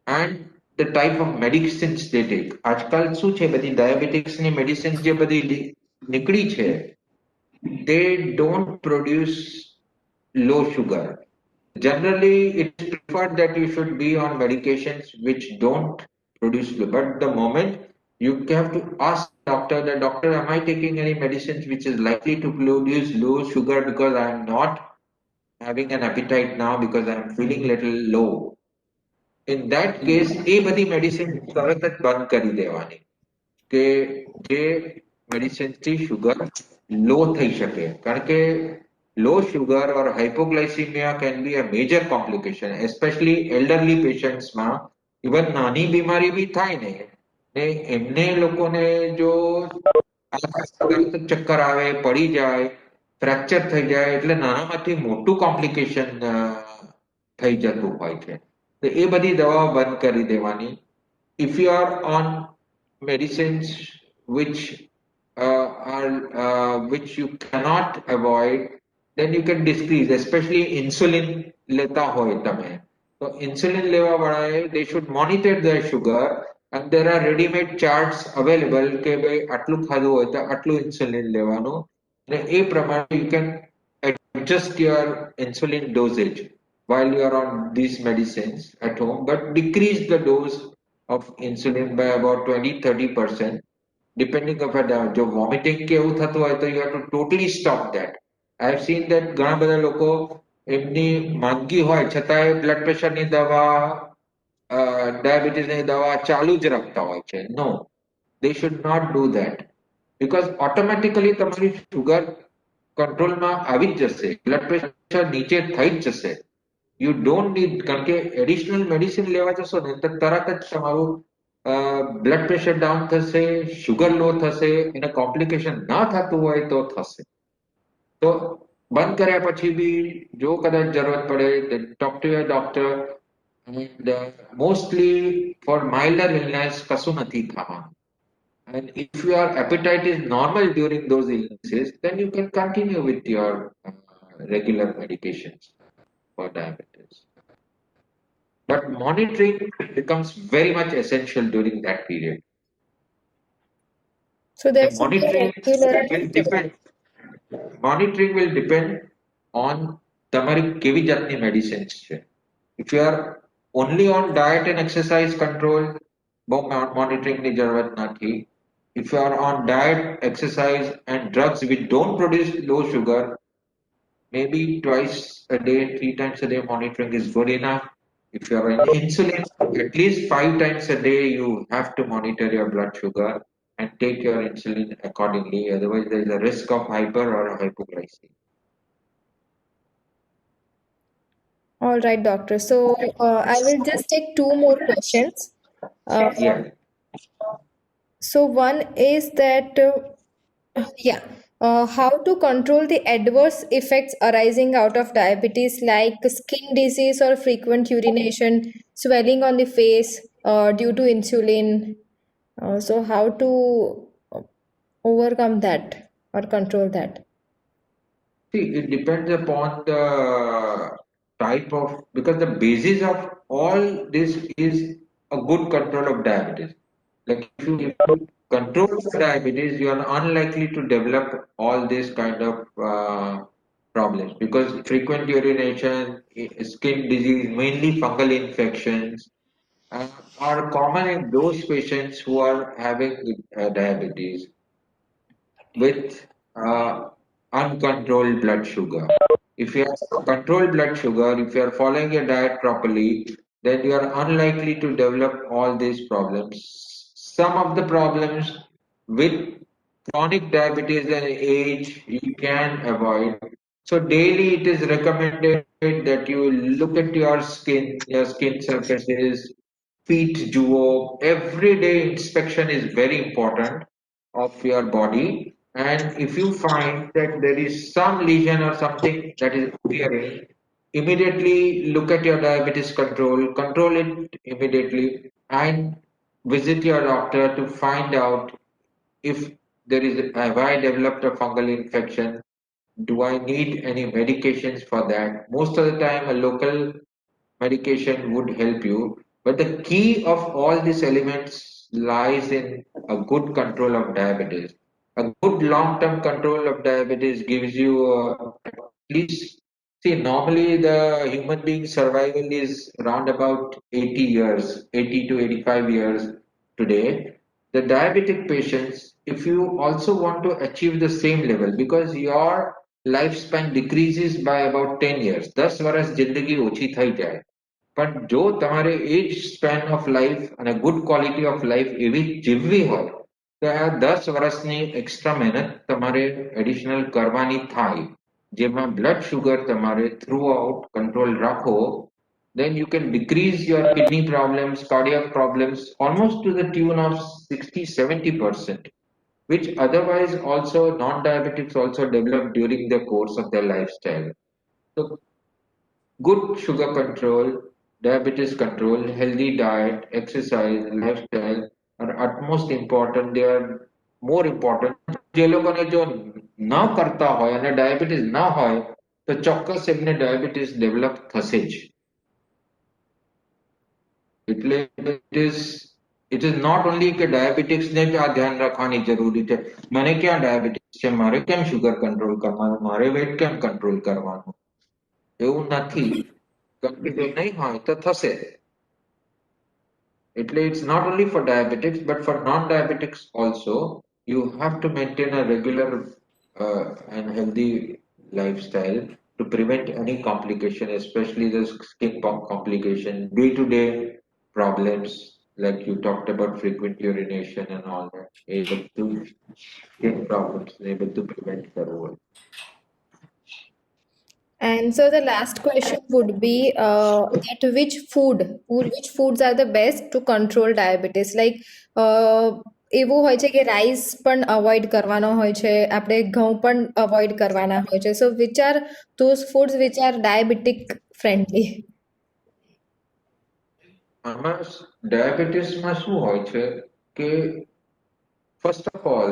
[SPEAKER 3] and the type of medicines they take. આજકાલ શું છે બધી diabetics ની medicines જે બધી નીકળી છે, they don't produce low sugar. Generally, it is preferred that you should be on medications which don't produce low. But the moment you have to ask doctor, the doctor, am I taking any medicines which is likely to produce low sugar because I am not having an appetite now because I am feeling little low. In that case, એ બધી medicine તરત જ બંધ કરી દેવાની કે જે medicine થી sugar low થઈ શકે. કારણ કે low sugar or hypoglycemia can be a major complication, especially elderly patients માં. Even નાની બીમારી બી થાય ને એમને લોકોને જો ચક્કર આવે, પડી જાય, ફ્રેક્ચર થઈ જાય એટલે નાનામાંથી મોટું કોમ્પ્લિકેશન થઈ જતું હોય છે. તો એ બધી દવાઓ બંધ કરી દેવાની. If you are on medicines which which you cannot avoid, then you can decrease, especially insulin લેતા હોય તમે. So insulin લેવા વાળાએ they should monitor their sugar and there are ready-made charts available કે ભાઈ આટલું ખાધું હોય તો આટલું insulin લેવાનું અને એ પ્રમાણે you can adjust your insulin dosage while you are on these medicines at home, but decrease the dose of insulin by about 20-30%, depending upon જો vomiting કે એવું થતું હોય તો you have to totally stop that. I have seen that ઘણા બધા લોકો એમની માંદગી હોય છતાંય બ્લડ પ્રેશરની દવા, ડાયાબિટીસની દવા ચાલુ જ રાખતા હોય છે. No, they should not do that because automatically તમારી સુગર કંટ્રોલમાં આવી જ જશે, બ્લડ પ્રેશર નીચે થઈ જ જશે. You don't need, કારણ કે એડિશનલ મેડિસિન લેવા જશો ને તો તરત જ તમારું બ્લડ પ્રેશર ડાઉન થશે, શુગર લો થશે, એને કોમ્પ્લિકેશન ના થતું હોય તો થશે. તો બંધ કર્યા પછી બી જો કદાચ જરૂરત પડે then talk to your doctor And mostly for milder illness, kasu nathi khawanu. And if your appetite is normal during those illnesses, then you can continue with your regular medications for diabetes. But monitoring becomes very much essential during that period.
[SPEAKER 4] So there
[SPEAKER 3] The
[SPEAKER 4] should be a regular
[SPEAKER 3] monitoring will depend on તમારી કેવી જાતની medicines છે. If you are only on diet and exercise control, monitoring ની જરૂરત નથી. If you are on diet, exercise and drugs which don't produce low sugar, maybe twice a day, 3 times a day monitoring is good enough. If you are on insulin, at least 5 times a day you have to monitor your blood sugar and take your insulin accordingly. Otherwise, there is a risk of hyper or hypoglycemia.
[SPEAKER 4] All right, doctor. So I will just take two more questions.
[SPEAKER 3] Yeah.
[SPEAKER 4] So one is that, how to control the adverse effects arising out of diabetes, like skin disease or frequent urination, swelling on the face due to insulin. So how to overcome that or control that?
[SPEAKER 3] See, it depends upon the type of, because the basis of all this is a good control of diabetes. Like if you control diabetes, you are unlikely to develop all these kind of problems, because frequent urination, skin disease, mainly fungal infections, are common in those patients who are having diabetes with uncontrolled blood sugar. If you have controlled blood sugar, if you are following your diet properly, then you are unlikely to develop all these problems. Some of the problems with chronic diabetes and age you can avoid. So daily it is recommended that you look at your skin surfaces, feet, duo. Everyday inspection is very important of your body. And if you find that there is some lesion or something that is appearing, immediately look at your diabetes control it immediately, and visit your doctor to find out if there is, have I developed a fungal infection? Do I need any medications for that? Most of the time, a local medication would help you. But the key of all these elements lies in a good control of diabetes. A good long-term control of diabetes gives you at least, see, normally the human being survival is around about 80 years, 80 to 85 years today. The diabetic patients, if you also want to achieve the same level, because your lifespan decreases by about 10 years, 10 વર્ષ જિંદગી ઓછી થઈ જાય, પણ જો તમારે એજ span of life અને good quality of life એવી જીવવી હોય, તો આ 10 વર્ષની એક્સ્ટ્રા મહેનત તમારે એડિશનલ કરવાની થાય, જેમાં બ્લડ શુગર તમારે થ્રુ આઉટ કંટ્રોલ રાખો, then you can decrease your kidney problems, cardiac problems almost to the tune of 60-70%, which otherwise also non-diabetics also develop during the course of their lifestyle. So good sugar control, diabetes control, healthy diet, exercise, lifestyle are utmost important. They are more important. જે લોકોને જો ન કરતા હોય અને diabetes ના હોય તો ચોક્કસ એમને ડાયાબિટીસ ડેવલપ થશે જ. એટલે it is not only કે ડાયાબિટીક્સ ને જ આ ધ્યાન રાખવાની જરૂરી છે. મને ક્યાં ડાયાબિટીસ છે, મારે કેમ શુગર કંટ્રોલ કરવાનું, મારે વેટ કેમ કંટ્રોલ કરવાનું, એવું નથી. જો નહીં હોય તો થશે. એટલે it's not only for diabetics but for non-diabetics also. You have to maintain a regular and healthy lifestyle to prevent any complication, especially the skin complication, day-to-day problems like you talked about frequent urination and all that, able to skin problems, able to prevent the role.
[SPEAKER 4] And so the last question would be that which foods are the best to control diabetes? Like એવું હોય છે કે rice પણ avoid કરવાનો હોય છે, આપણે ઘઉં પણ અવોઇડ કરવાના હોય છે. So which are those foods which are diabetic friendly?
[SPEAKER 3] આમાં ડાયાબિટીસમાં શું હોય છે કે ફર્સ્ટ ઓફ ઓલ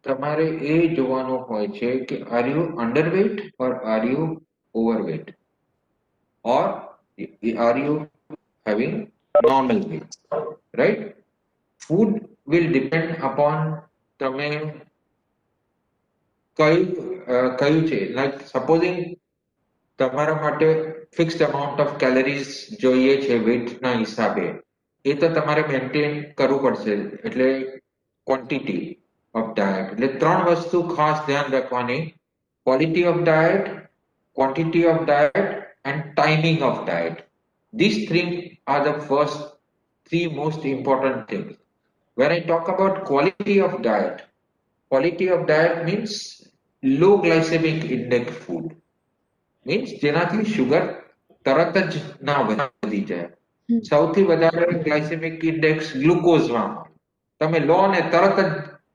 [SPEAKER 3] તમારે એ જોવાનું હોય છે કે are you underweight or are you overweight or are you having normal weight, right? Food will depend upon તમે કયું છે, like supposing તમારા માટે ફિક્સ્ડ અમાઉન્ટ ઓફ કેલરીઝ જોઈએ છે વેટના હિસાબે, એ તો તમારે મેન્ટેન કરવું પડશે. એટલે ક્વોન્ટિટી ઓફ ડાયટ, એટલે ત્રણ વસ્તુ ખાસ ધ્યાન રાખવાની: quality of diet, quantity of diet, and timing of diet. These three are the first three most important things. When I talk about quality of diet means low glycemic index food. Means જેનાથી sugar તરત જ ના વધી જાય. સૌથી વધારે glycaemic index ગ્લુકોઝમાં હોય. તમે લો ને તરત જ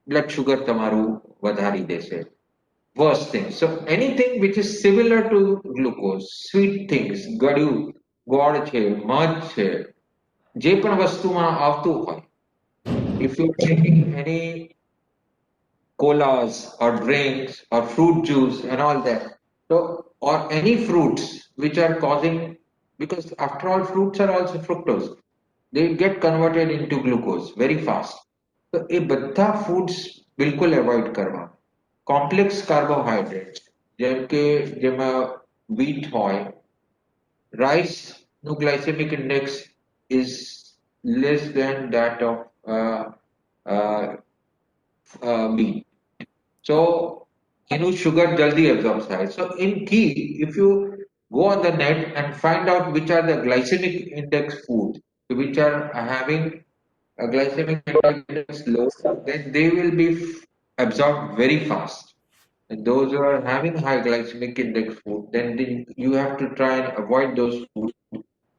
[SPEAKER 3] બ્લડ શુગર તમારું વધારી દેશે. Worst thing. So anything which is similar to glucose, sweet things, ગળ્યું, ગોળ છે, મધ છે, જે પણ વસ્તુમાં આવતું હોય, if you're taking any colas or drinks or fruit juice and all that, so or any fruits which are causing, because after all fruits are also fructose, they get converted into glucose very fast. So એ બધા foods બિલકુલ avoid કરવા. Complex carbohydrates જેમ કે જેમાં wheat હોય, rice નું glycemic index is less than that of wheat. So એનું sugar જલ્દી absorb થાય. So in ghee, if you go on the net and find out which are the glycemic index foods which are having a glycemic index low, then they will be absorbed very fast. And those who are having high glycemic index food, then you have to try and avoid those foods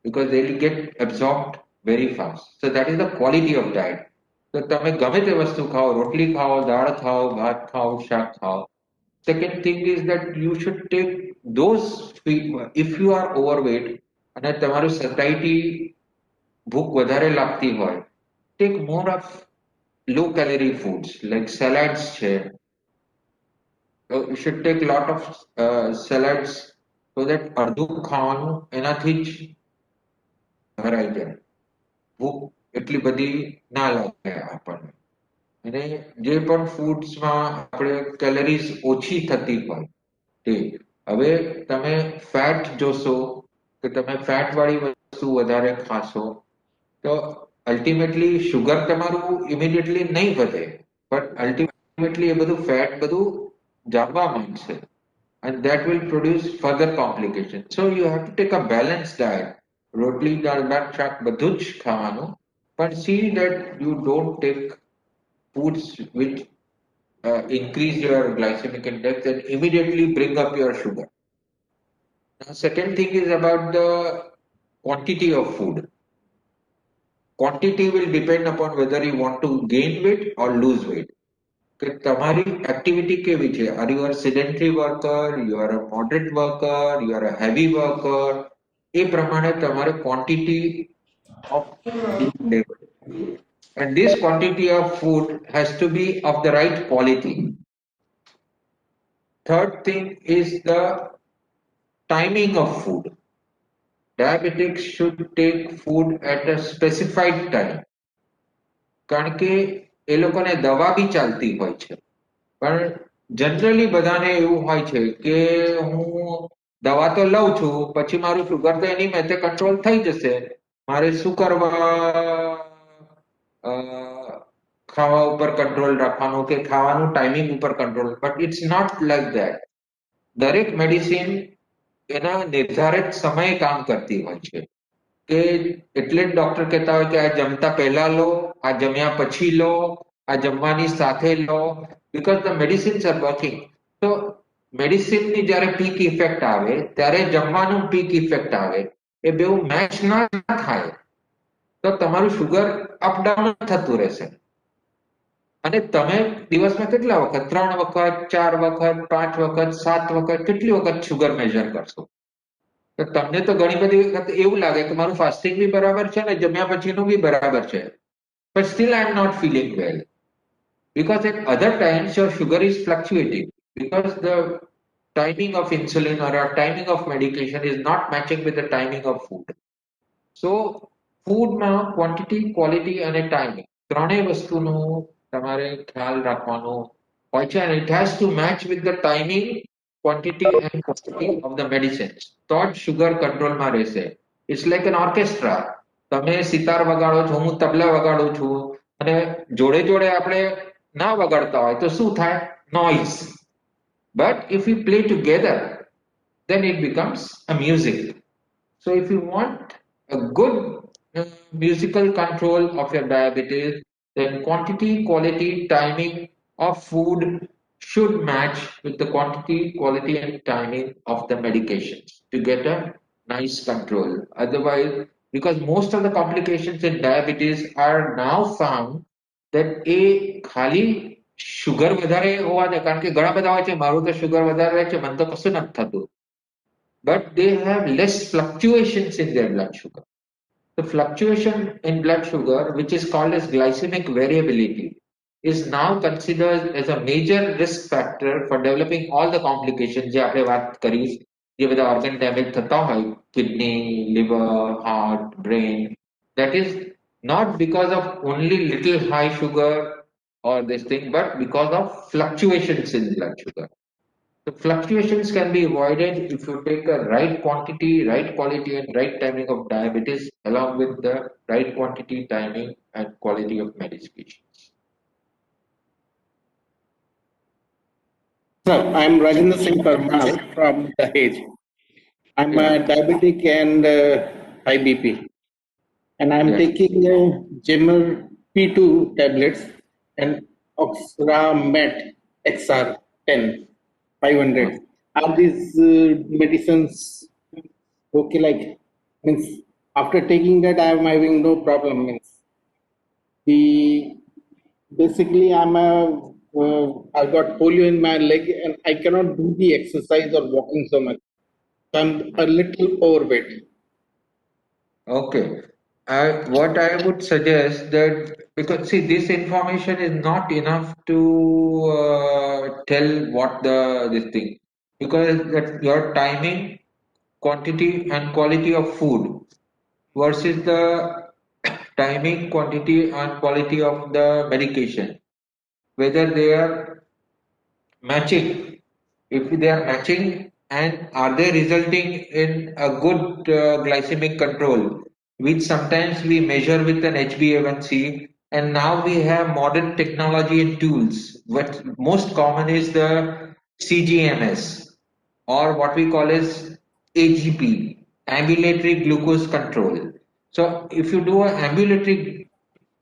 [SPEAKER 3] because they will get absorbed very fast. So that is the quality of diet. So તમે ગમે તે વસ્તુ ખાઓ, રોટલી ખાઓ, દાળ ખાઓ, ભાત ખાઓ, શાક ખાઓ. Second thing is that you should take those, if you are overweight અને તમારું satiety, ભૂખ વધારે લાગતી હોય, take more of low calorie foods like salads છે. So you should take a lot of salads so that અડધું ખાવાનું એનાથી જ ભરાઈ જાય. ભૂખ એટલી બધી ના લાગે આપણને. અને જે પણ ફૂડ્સમાં આપણે કેલરીઝ ઓછી થતી હોય તે. હવે તમે ફેટ જોશો કે તમે ફેટ વાળી વસ્તુ વધારે ખાશો તો અલ્ટિમેટલી શુગર તમારું ઇમિડિયેટલી નહીં વધે, બટ અલ્ટિમેટલી એ બધું ફેટ બધું જામવા માંડશે. And that will produce further complications. So you have to take a balanced diet. રોટલી, દાળ, ભાત, શાક બધું જ ખાવાનું, but see that you don't take foods which increase your glycemic index and immediately bring up your sugar. Now, second thing is about the quantity of food. Quantity will depend upon whether you want to gain weight or lose weight. કે તમારી activity કેવી છે? Are you are sedentary worker, you are a moderate worker, you are a heavy worker, એ પ્રમાણે તમારે quantity of level. And this quantity of food has to be of the right quality. Third thing is the timing of food. Diabetics should take food at a specified time. કારણ કે એ લોકોને દવા બી ચાલતી હોય છે, પણ જનરલી બધાને એવું હોય છે કે હું દવા તો લઉં છું, પછી મારું શુગર તો એની મેથે કંટ્રોલ થઈ જશે, મારે શું કરવા ખાવા ઉપર કંટ્રોલ રાખવાનું કે ખાવાનું ટાઈમિંગ ઉપર control. But it's not like that. દરેક મેડિસિન એના નિર્ધારિત સમયે કામ કરતી હોય છે. કે એટલે જ ડોક્ટર કહેતા હોય કે આ જમતા પહેલા લો, આ જમ્યા પછી લો, આ જમવાની સાથે લો, because the medicines are working. So મેડિસિનની જ્યારે પીક ઇફેક્ટ આવે ત્યારે જમવાનું પીક ઇફેક્ટ આવે, એ બેઉ મેચ ના થાય તો તમારું શુગર અપ ડાઉન થતું રહેશે. અને તમે દિવસમાં કેટલા વખત? 3 વખત, 4 વખત, 5 વખત, 7 વખત, કેટલી વખત શુગર મેજર કરશો? તો તમને તો ઘણી બધી વખત એવું લાગે કે મારું ફાસ્ટિંગ બી બરાબર છે ને જમ્યા પછીનું બી બરાબર છે, but still I am not feeling well because at other times your sugar is fluctuating because the timing of insulin or a timing of medication is not matching with the timing of food. So ફૂડમાં quantity quality અને timing ત્રણેય વસ્તુનું તમારે ખ્યાલ રાખવાનો હોય છે અને it has to match with the timing quantity and quality of the medicines તો જ શુગર કંટ્રોલમાં રહેશે. It's like an orchestra. તમે સિતાર વગાડો છો, હું તબલા વગાડું છું અને જોડે જોડે આપણે ના વગાડતા હોય તો શું થાય? Noise. But if you play together then it becomes a music. So if you want a good musical control of your diabetes, then quantity, quality, timing of food should match with the quantity, quality, and timing of the medications to get a nice control. Otherwise, because most of the complications in diabetes are now found that a ખાલી sugar વધારે હોવા દે કારણ કે ઘણા બધા હોય છે મારું તો સુગર વધારે રહે છે મને તો કશું નથી થતું, but they have less fluctuations in their blood sugar. The fluctuation in blood sugar, which is called as glycemic variability, is now considered as a major risk factor for developing all the complications જે આપણે વાત કરી, જે બધા organ damage થતા હોય, kidney, liver, heart, brain. That is not because of only little high sugar or this thing, but because of fluctuations in blood sugar. The fluctuations can be avoided if you take a right quantity, right quality, and right timing of diabetes, along with the right quantity, timing, and quality of medications.
[SPEAKER 7] Sir, I'm Rajendra Singh Parmar from Dahej. I'm diabetic and high BP, and I'm
[SPEAKER 3] Yes.
[SPEAKER 7] taking Gemer P2 tablets and Oxramet XR 10 500. Are these medicines okay? Like, means after taking that, I'm having no problem. Means the basically I've got polio in my leg and I cannot do the exercise or walking so much. So I'm a little overweight.
[SPEAKER 3] Okay. What I would suggest that because see this information is not enough to tell what this thing, because that your timing, quantity, and quality of food versus the timing, quantity, and quality of the medication, whether they are matching. If they are matching, and are they resulting in a good glycemic control, which sometimes we measure with an HbA1c, and now we have modern technology and tools. What most common is the CGMS, or what we call as AGP, ambulatory glucose control. So if you do an ambulatory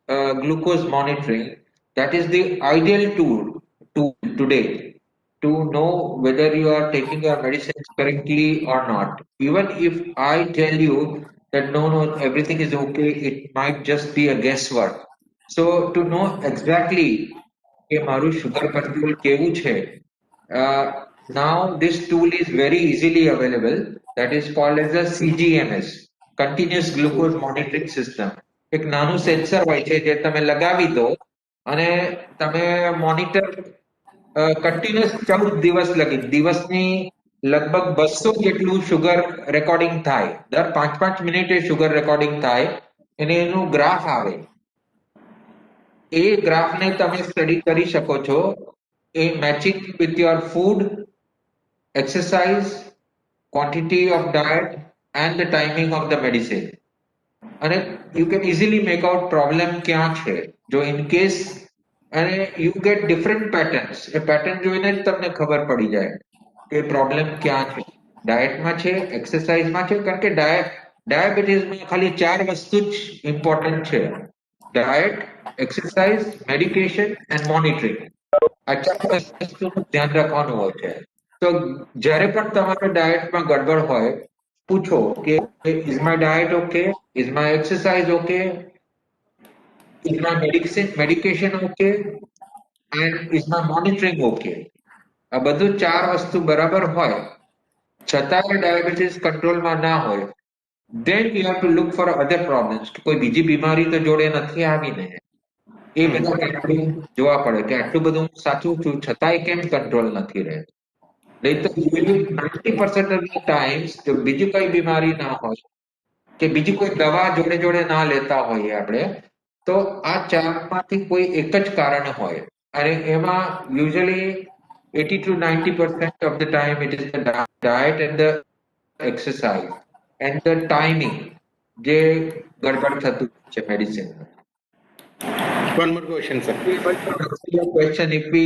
[SPEAKER 3] glucose monitoring, that is the ideal tool today to know whether you are taking your medicines correctly or not. Even if I tell you that no, everything is okay, it might just be a guesswork. So to know exactly કે મારું sugar control કેવું છે, now this tool is very easily available. That is called as a CGMS, continuous glucose monitoring system. એક નાનું sensor હોય છે જે તમે લગાવી દો અને તમે મોનિટર કન્ટિન્યુઅસ 14 દિવસ લગી દિવસની લગભગ 200 જેટલું સુગર રેકોર્ડિંગ થાય, દર 5-5 મિનિટે સુગર રેકોર્ડિંગ થાય અને એનું ગ્રાફ આવે. એ ગ્રાફને તમે સ્ટડી કરી શકો છો. એ matching with your food, exercise, quantity of diet, and the timing of the medicine. And you can easily make out problem ક્યાં છે. જો in case અને you get different patterns. A pattern જોઈને જ તમને ખબર પડી જાય કે problem ક્યાં છે. ડાયટમાં છે, એક્સરસાઇઝમાં છે, કારણ કે ડાયાબિટીસમાં ખાલી 4 વસ્તુ જ ઇમ્પોર્ટન્ટ છે. Diet, exercise, medication and monitoring. આ 4 વસ્તુનું ધ્યાન રાખવાનું હોય છે. તો જ્યારે પણ તમારા ડાયટમાં ગડબડ હોય, પૂછો કે is my diet okay? Is my exercise okay? Is my medication okay? And is my monitoring okay? આ બધું 4 વસ્તુ બરાબર હોય છતાંય ડાયાબિટીસ કંટ્રોલમાં ના હોય, then you have to look for other problems. કે કોઈ બીજી બીમારી તો જોડે નથી આવી ને, એ બધા કંટ્રોલ જોવા પડે કે આટલું બધું હું સાચું છું છતાંય કેમ કંટ્રોલ નથી રહે. નહીં તો 90% of the times તો બીજી કોઈ બીમારી ના હોય કે બીજી કોઈ દવા જોડે જોડે ના લેતા હોઈએ આપણે, તો આ ચારમાંથી કોઈ એક જ કારણ હોય. અને એમાં usually 80 to 90% of the time it is the diet and the exercise and the timing જે ગડબડ થતું છે medicine.
[SPEAKER 7] One more question, sir.
[SPEAKER 3] Your question, if we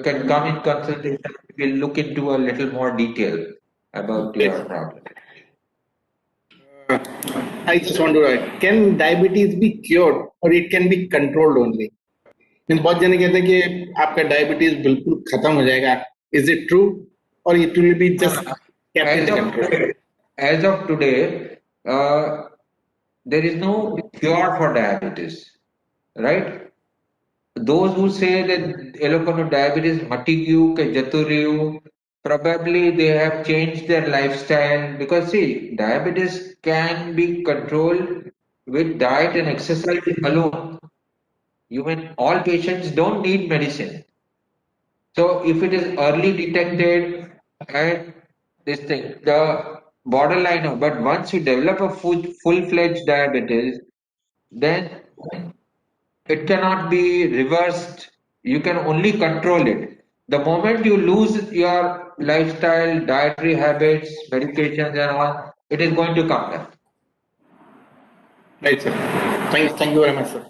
[SPEAKER 3] can come in consultation, we'll look into a little more detail about your problem.
[SPEAKER 7] I just want to know, can diabetes be cured or it can be controlled only? Means बहुत जने कहते हैं कि आपका diabetes बिल्कुल खत्म हो जाएगा. Is it true or it will be just kept in control?
[SPEAKER 3] As of today, there is no cure for diabetes, right? Those who say that એ લોકોનું diabetes મટી ગયું કે જતું રહ્યું, probably they have changed their lifestyle, because see, diabetes can be controlled with diet and exercise alone. All patients don't need medicine. So if it is early detected and this thing, the borderline of, but once you develop a full-fledged diabetes, then it cannot be reversed. You can only control it. The moment you lose your lifestyle, dietary habits, medications and all, it is going to come back.
[SPEAKER 7] Right, sir. Thank you very much, sir.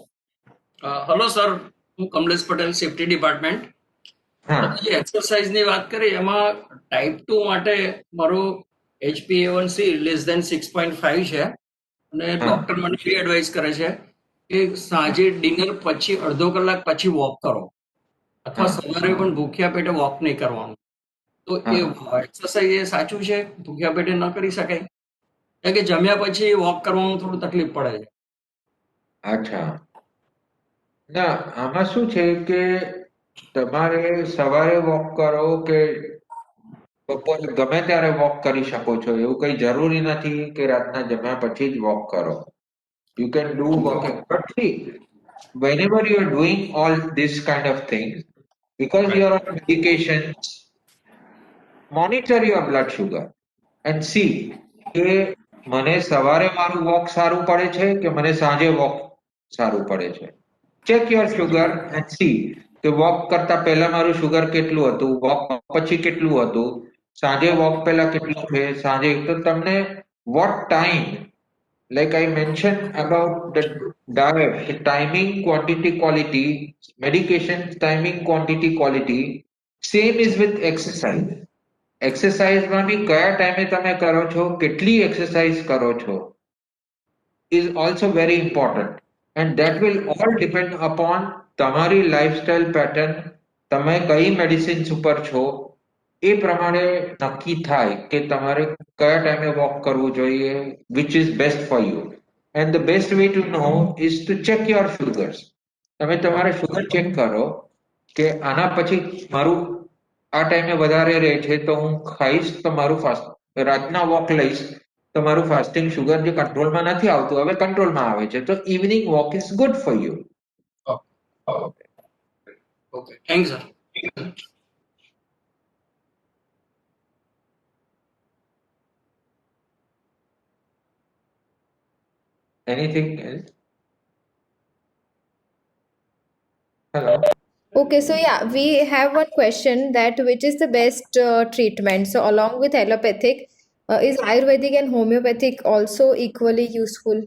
[SPEAKER 8] Hello sir, હું Kamlesh Patel, safety department.
[SPEAKER 3] હા.
[SPEAKER 8] જે એક્સરસાઇઝની વાત કરી એમાં type 2 માટે મારું HbA1c less than 6.5 છે અને ડોક્ટર મને એ એડવાઇસ કરે છે કે સાંજે ડિનર પછી અડધો કલાક પછી વોક કરો અથવા સવારે પણ ભૂખ્યા પેટે વોક નહીં કરવાનું. તો એ એક્સરસાઇઝ એ સાચું છે, ભૂખ્યા પેટે ન કરી શકાય? કારણ કે જમ્યા પછી વોક કરવામાં થોડું તકલીફ પડે છે.
[SPEAKER 3] અચ્છા, ના આમાં શું છે કે તમારે સવારે વોક કરો કે બપોરે ગમે ત્યારે વોક કરી શકો છો, એવું કઈ જરૂરી નથી કે રાતના જમ્યા પછી જ વોક કરો. You can do walking, but see, whenever you are doing all this kind of things, because you are on medications, monitor your blood sugar and see કે મને સવારે મારું વોક સારું પડે છે કે મને સાંજે વોક સારું પડે છે. Check your sugar and see કે વોક કરતા પહેલા મારું સુગર કેટલું હતું, વોક પછી કેટલું હતું, સાંજે વોક પહેલા કેટલું છે, સાંજે તો તમને what time, like I mentioned about the diet, the timing, quantity, quality, medication, timing, quantity, quality, same is with exercise. એક્સરસાઇઝમાં બી કયા ટાઈમે તમે કરો છો, કેટલી એક્સરસાઇઝ કરો છો, is also very important, and that will all depend upon તમારી lifestyle pattern, તમે કઈ મેડિસિન્સ ઉપર છો એ પ્રમાણે નક્કી થાય કે તમારે કયા ટાઈમે વોક કરવું જોઈએ, which is best for you. And the best way to know is to check your sugars. તમે તમારે સુગર ચેક કરો કે આના પછી મારું આ ટાઈમે વધારે રહે છે તો હું ખાઈશ તો મારું ફાસ્ટ, રાતના વોક લઈશ તો મારું ફાસ્ટિંગ સુગર જે કંટ્રોલમાં નથી આવતું હવે કંટ્રોલમાં આવે છે, તો evening walk is good for you.
[SPEAKER 8] Okay, thank sir.
[SPEAKER 3] Anything else? Hello.
[SPEAKER 4] Okay, so yeah, we have one question that which is the best treatment? So along with allopathic, is Ayurvedic and homeopathic also equally useful?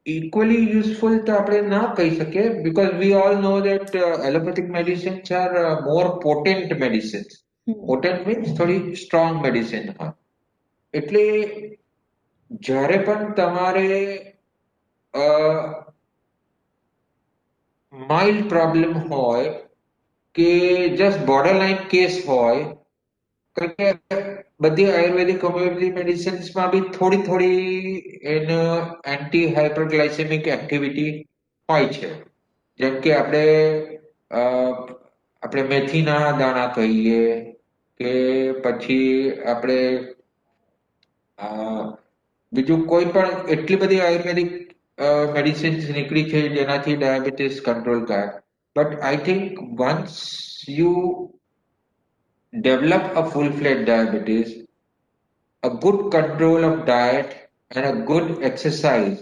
[SPEAKER 3] Equally useful તો આપણે ના કહી શકીએ, because we all know that allopathic medicines are more potent medicines. Potent means થોડી strong medicine હોય. એટલે જ્યારે પણ તમારે માઇલ્ડ પ્રોબ્લેમ હોય કે જસ્ટ બોર્ડરલાઇન કેસ હોય, કારણ કે બધી આયુર્વેદિક હોમિયોપેથી મેડિસિન્સમાં બી થોડી થોડી એનો એન્ટી હાઇપરગ્લાયસેમિક એક્ટિવિટી હોય છે. જેમ કે આપણે આપણે મેથીના દાણા કહીએ કે પછી આપણે બીજું કોઈ પણ એટલી બધી આયુર્વેદિક મેડિસિન્સ નીકળી છે જેનાથી ડાયાબિટીસ કંટ્રોલ થાય. But I think once you develop a full-fledged diabetes, a good control of diet and a good exercise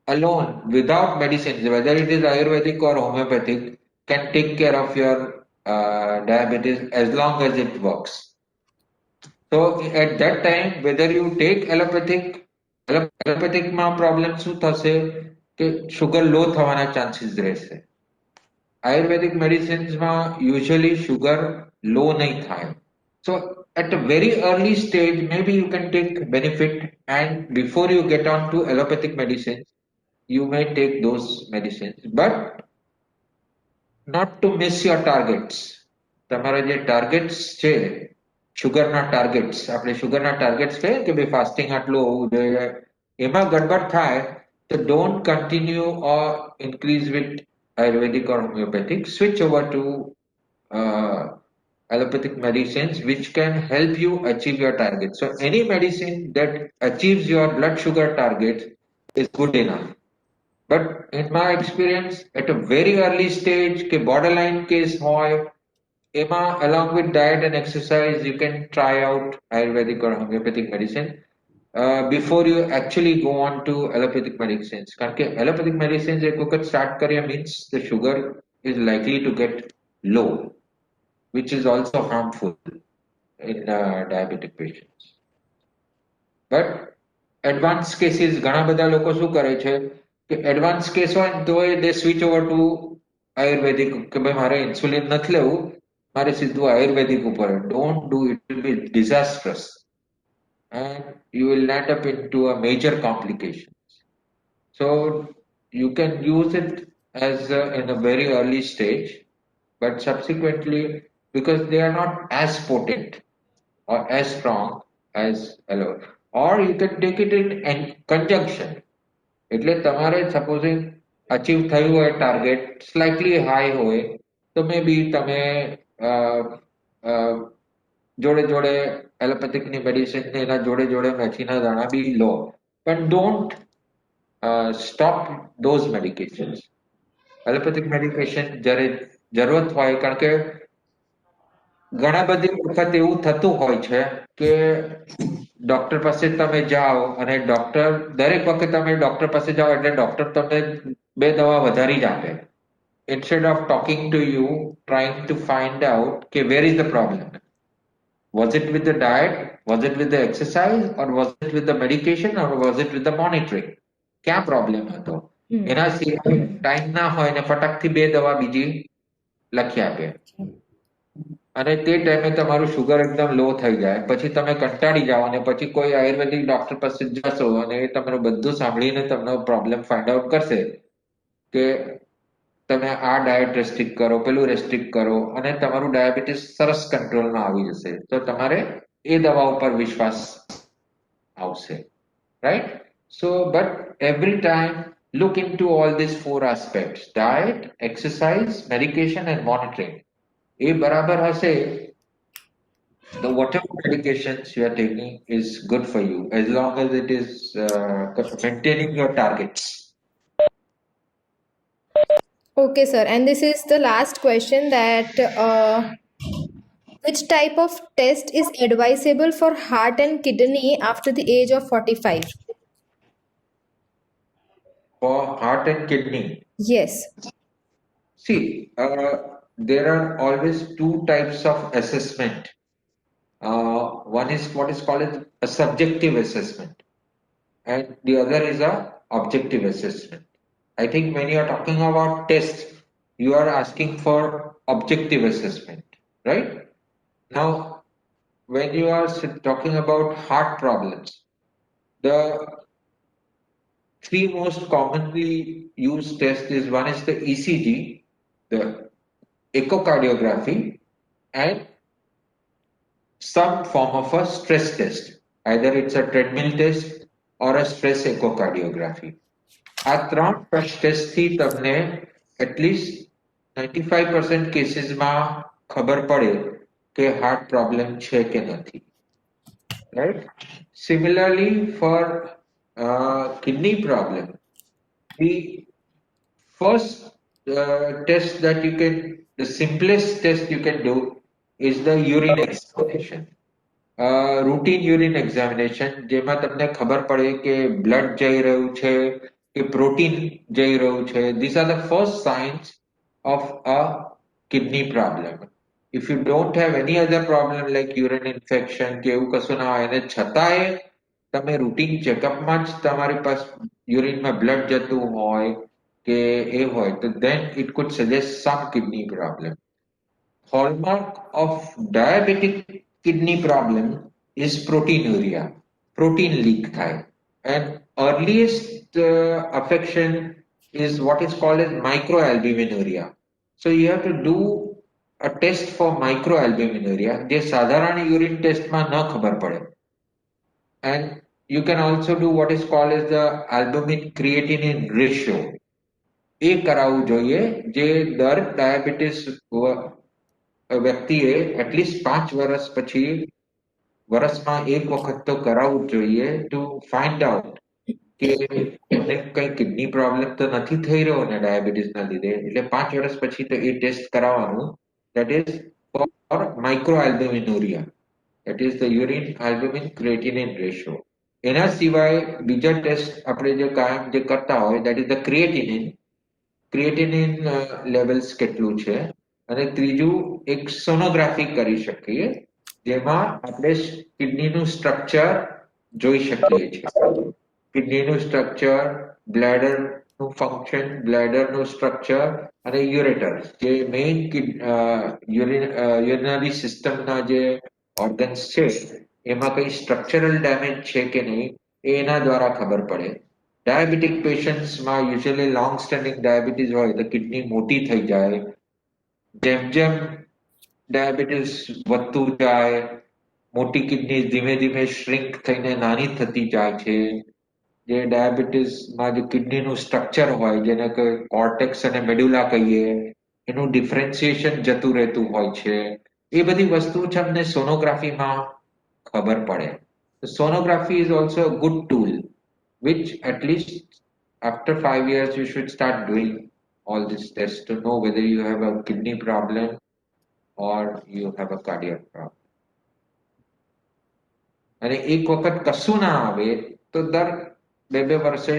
[SPEAKER 3] alone without medicines, whether it is Ayurvedic or homeopathic, can take care of your diabetes as long as it works. So at that time, whether you take allopathic માં problem શું થશે કે sugar low થવાના chances રહેશે. Ayurvedic medicines માં usually sugar low નહીં થાય. So at a very early stage, maybe you can take benefit, and before you get on to allopathic medicines, you may take those medicines, but not to miss your targets. તમારા જે targets છે, sugarના targets, આપણે sugarના targets કહીએ કે ભાઈ fasting આટલું હોવું જોઈએ, એમાં ગડબડ થાય તો don't continue or increase with Ayurvedic or homeopathic. Switch over to allopathic medicines which can help you achieve your target. So any medicine that achieves your blood sugar target is good enough. But in my experience, at a very early stage, ke borderline case hoy, Emma, along with diet and exercise, you can try out Ayurvedic or homeopathic medicine before you actually go on to allopathic medicines. Because allopathic medicines, if you start career means the sugar is likely to get low, which is also harmful in diabetic patients. But advanced cases, ઘણા બધા લોકો શું કરે છે કે advanced case હોય તો they switch over to Ayurvedic કે ભાઈ મારે insulin નથી લેવું, મારે સીધું Ayurvedic ઉપર. Don't do it, it will be disastrous and you will end up into a major complications. So you can use it as in a very early stage, but subsequently, because they are not as potent or as strong as alone, or you can take it in conjunction. એટલે તમારે supposing achieve થયું હોય target slightly high હોય તો મે બી તમે જોડે જોડે એલોપેથિકની medicine ને એના જોડે જોડે મેથીના દાણા બી લો, પણ don't stop those medications. Allopathic medication જ્યારે જરૂરત હોય, કારણ કે ઘણા બધી વખત એવું થતું હોય છે કે ડોક્ટર પાસે તમે જાઓ અને ડોક્ટર દરેક વખતે તમે ડોક્ટર પાસે જાઓ એટલે ડોક્ટર તમને બે દવા વધારી જ આપે. Instead of talking to you, trying to find out okay, where is the problem? Was it with the diet? Was it with the exercise? Or was it with the medication? Or was it with the monitoring? क्या problem હતો? એના સિવાય time ના હોય ને ફટાકથી બે દવા બીજી લખી આપે અને તે ટાઈમે તમારું સુગર એકદમ લો થઈ જાય, પછી તમે કંટાળી જાઓ અને પછી કોઈ આયુર્વેદિક ડોક્ટર પાસે જશો અને એ તમારું બધું સાંભળીને તમને પ્રોબ્લેમ ફાઇન્ડ આઉટ કરશે કે તમે આ ડાયટ રેસ્ટ્રિક્ટ કરો, પેલું રેસ્ટ્રિક્ટ કરો અને તમારું ડાયાબિટીસ સરસ કંટ્રોલમાં આવી જશે. તો તમારે એ દવા ઉપર વિશ્વાસ આવશે, right? So but every time look into all these four aspects: diet, exercise, medication and monitoring. એ બરાબર હશે the whatever medications you are taking is good for you as long as it is maintaining your targets.
[SPEAKER 4] Okay, sir. And this is the last question that which type of test is advisable for heart and kidney after the age of 45?
[SPEAKER 3] For heart and kidney,
[SPEAKER 4] Yes.
[SPEAKER 3] see, there are always two types of assessment. One is what is called a subjective assessment, and the other is a objective assessment. I think when you are talking about tests, you are asking for objective assessment, right? Now, when you are talking about heart problems, the three most commonly used tests is one is the ECG, the echocardiography, and some form of a stress test. Either it's a treadmill test or a stress echocardiography. આ ત્રણ ટેસ્ટથી તમને at least 95% કેસીસમાં ખબર પડે કે heart problem છે કે નથી, right? Similarly, for kidney problem, the first test that you can, the simplest test you can do is the urine examination. Routine urine examination જેમાં તમને ખબર પડે કે બ્લડ જઈ રહ્યું છે કે પ્રોટીન જઈ રહ્યું છે. This are the first science of a kidney problem. If you don't have any other problem like urine infection કે એવું કશું ના હોય અને છતાંય તમે રૂટીન ચેકઅપમાં જ તમારી પાસે યુરિનમાં બ્લડ જતું હોય કે એ હોય તો then it could suggest some kidney problem. Hallmark of diabetic kidney problem is proteinuria, protein leak થાય, and earliest affection is what is called as microalbuminuria. So you have to do a test for microalbuminuria જે સાધારણ urine test માં ન ખબર પડે. And you can also do what is called as the albumin creatinine ratio. એ કરાવવું જોઈએ જે દર ડાયાબિટીસ વ્યક્તિએ એટલીસ્ટ 5 વર્ષ પછી વર્ષમાં એક વખત તો કરાવવું જ જોઈએ ટુ ફાઇન્ડ આઉટ કે મને કઈ કિડની પ્રોબ્લેમ તો નથી થઈ રહ્યો ને ડાયાબિટીસના લીધે, એટલે 5 વર્ષ પછી તો એ ટેસ્ટ કરાવવાનું. That is for microalbuminuria, that is the urine albumin creatinine ratio. એના સિવાય બીજા ટેસ્ટ આપણે જે કાયમ જે કરતા હોય that is the creatinine levels કેટલું છે, અને ત્રીજું એક સોનોગ્રાફી કરી શકીએ જેમાં આપણે કિડનીનું સ્ટ્રક્ચર જોઈ શકીએ છીએ. કિડનીનું સ્ટ્રક્ચર, બ્લેડરનું ફંક્શન, બ્લેડરનું સ્ટ્રક્ચર અને યુરેટર્સ જે મેઇન યુરિનરી સિસ્ટમના જે ઓર્ગન્સ છે એમાં કઈ સ્ટ્રક્ચરલ ડેમેજ છે કે નહીં એ એના દ્વારા ખબર પડે. ડાયાબિટીક પેશન્ટ્સમાં યુઝ્યુઅલી લોંગ સ્ટેન્ડિંગ ડાયાબિટીસ હોય તો કિડની મોટી થઈ જાય. જેમ જેમ ડાયાબિટીસ વધતું જાય મોટી કિડની ધીમે ધીમે શ્રિંક થઈને નાની થતી જાય છે. જે ડાયાબિટીસમાં જે કિડનીનું સ્ટ્રક્ચર હોય જેને કે કોર્ટેક્સ અને મેડુલા કહીએ એનું ડિફરન્સિએશન જતું રહેતું હોય છે. એ બધી વસ્તુ છે અમને સોનોગ્રાફીમાં ખબર પડે. Sonography is also a good tool which at least after 5 years you should start doing all these tests to know whether you have a kidney problem or you have a cardiac problem. અને એક વખત કશું ના આવે તો દર 2 વર્ષે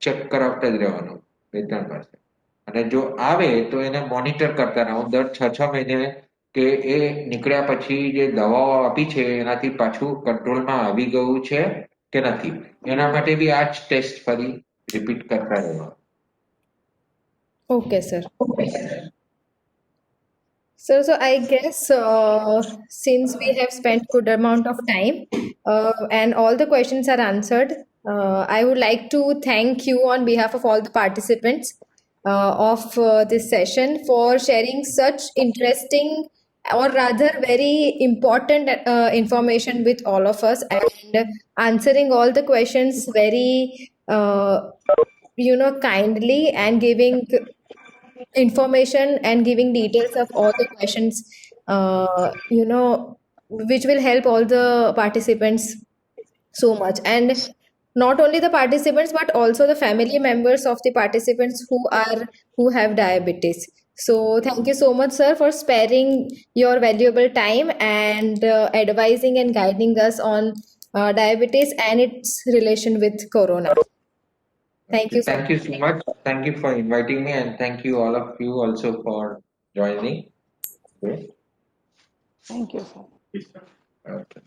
[SPEAKER 3] check કરાવતા જ રહેવાનું, 2-3 વર્ષે. અને જો આવે તો એને મોનિટર કરતા રહો દર 6 મહિને કે એ નીકળ્યા પછી જે દવાઓ આપી છે એનાથી પાછું કંટ્રોલમાં આવી ગયું છે કે નથી, એના માટે બી આ જ ટેસ્ટ ફરી રિપીટ કરતા રહેવા.
[SPEAKER 4] Okay, sir. So I guess since we have spent good amount of time and all the questions are answered, I would like to thank you on behalf of all the participants of this session for sharing such interesting or rather very important information with all of us and answering all the questions very kindly and giving information and giving details of all the questions which will help all the participants so much, and not only the participants but also the family members of the participants who have diabetes. So thank you so much, sir, for sparing your valuable time and advising and guiding us on diabetes and its relation with corona. Thank you so
[SPEAKER 3] Thank you so much. Thank you for inviting me and thank you all of you also for joining. Okay.
[SPEAKER 9] Thank you, sir.
[SPEAKER 3] Okay.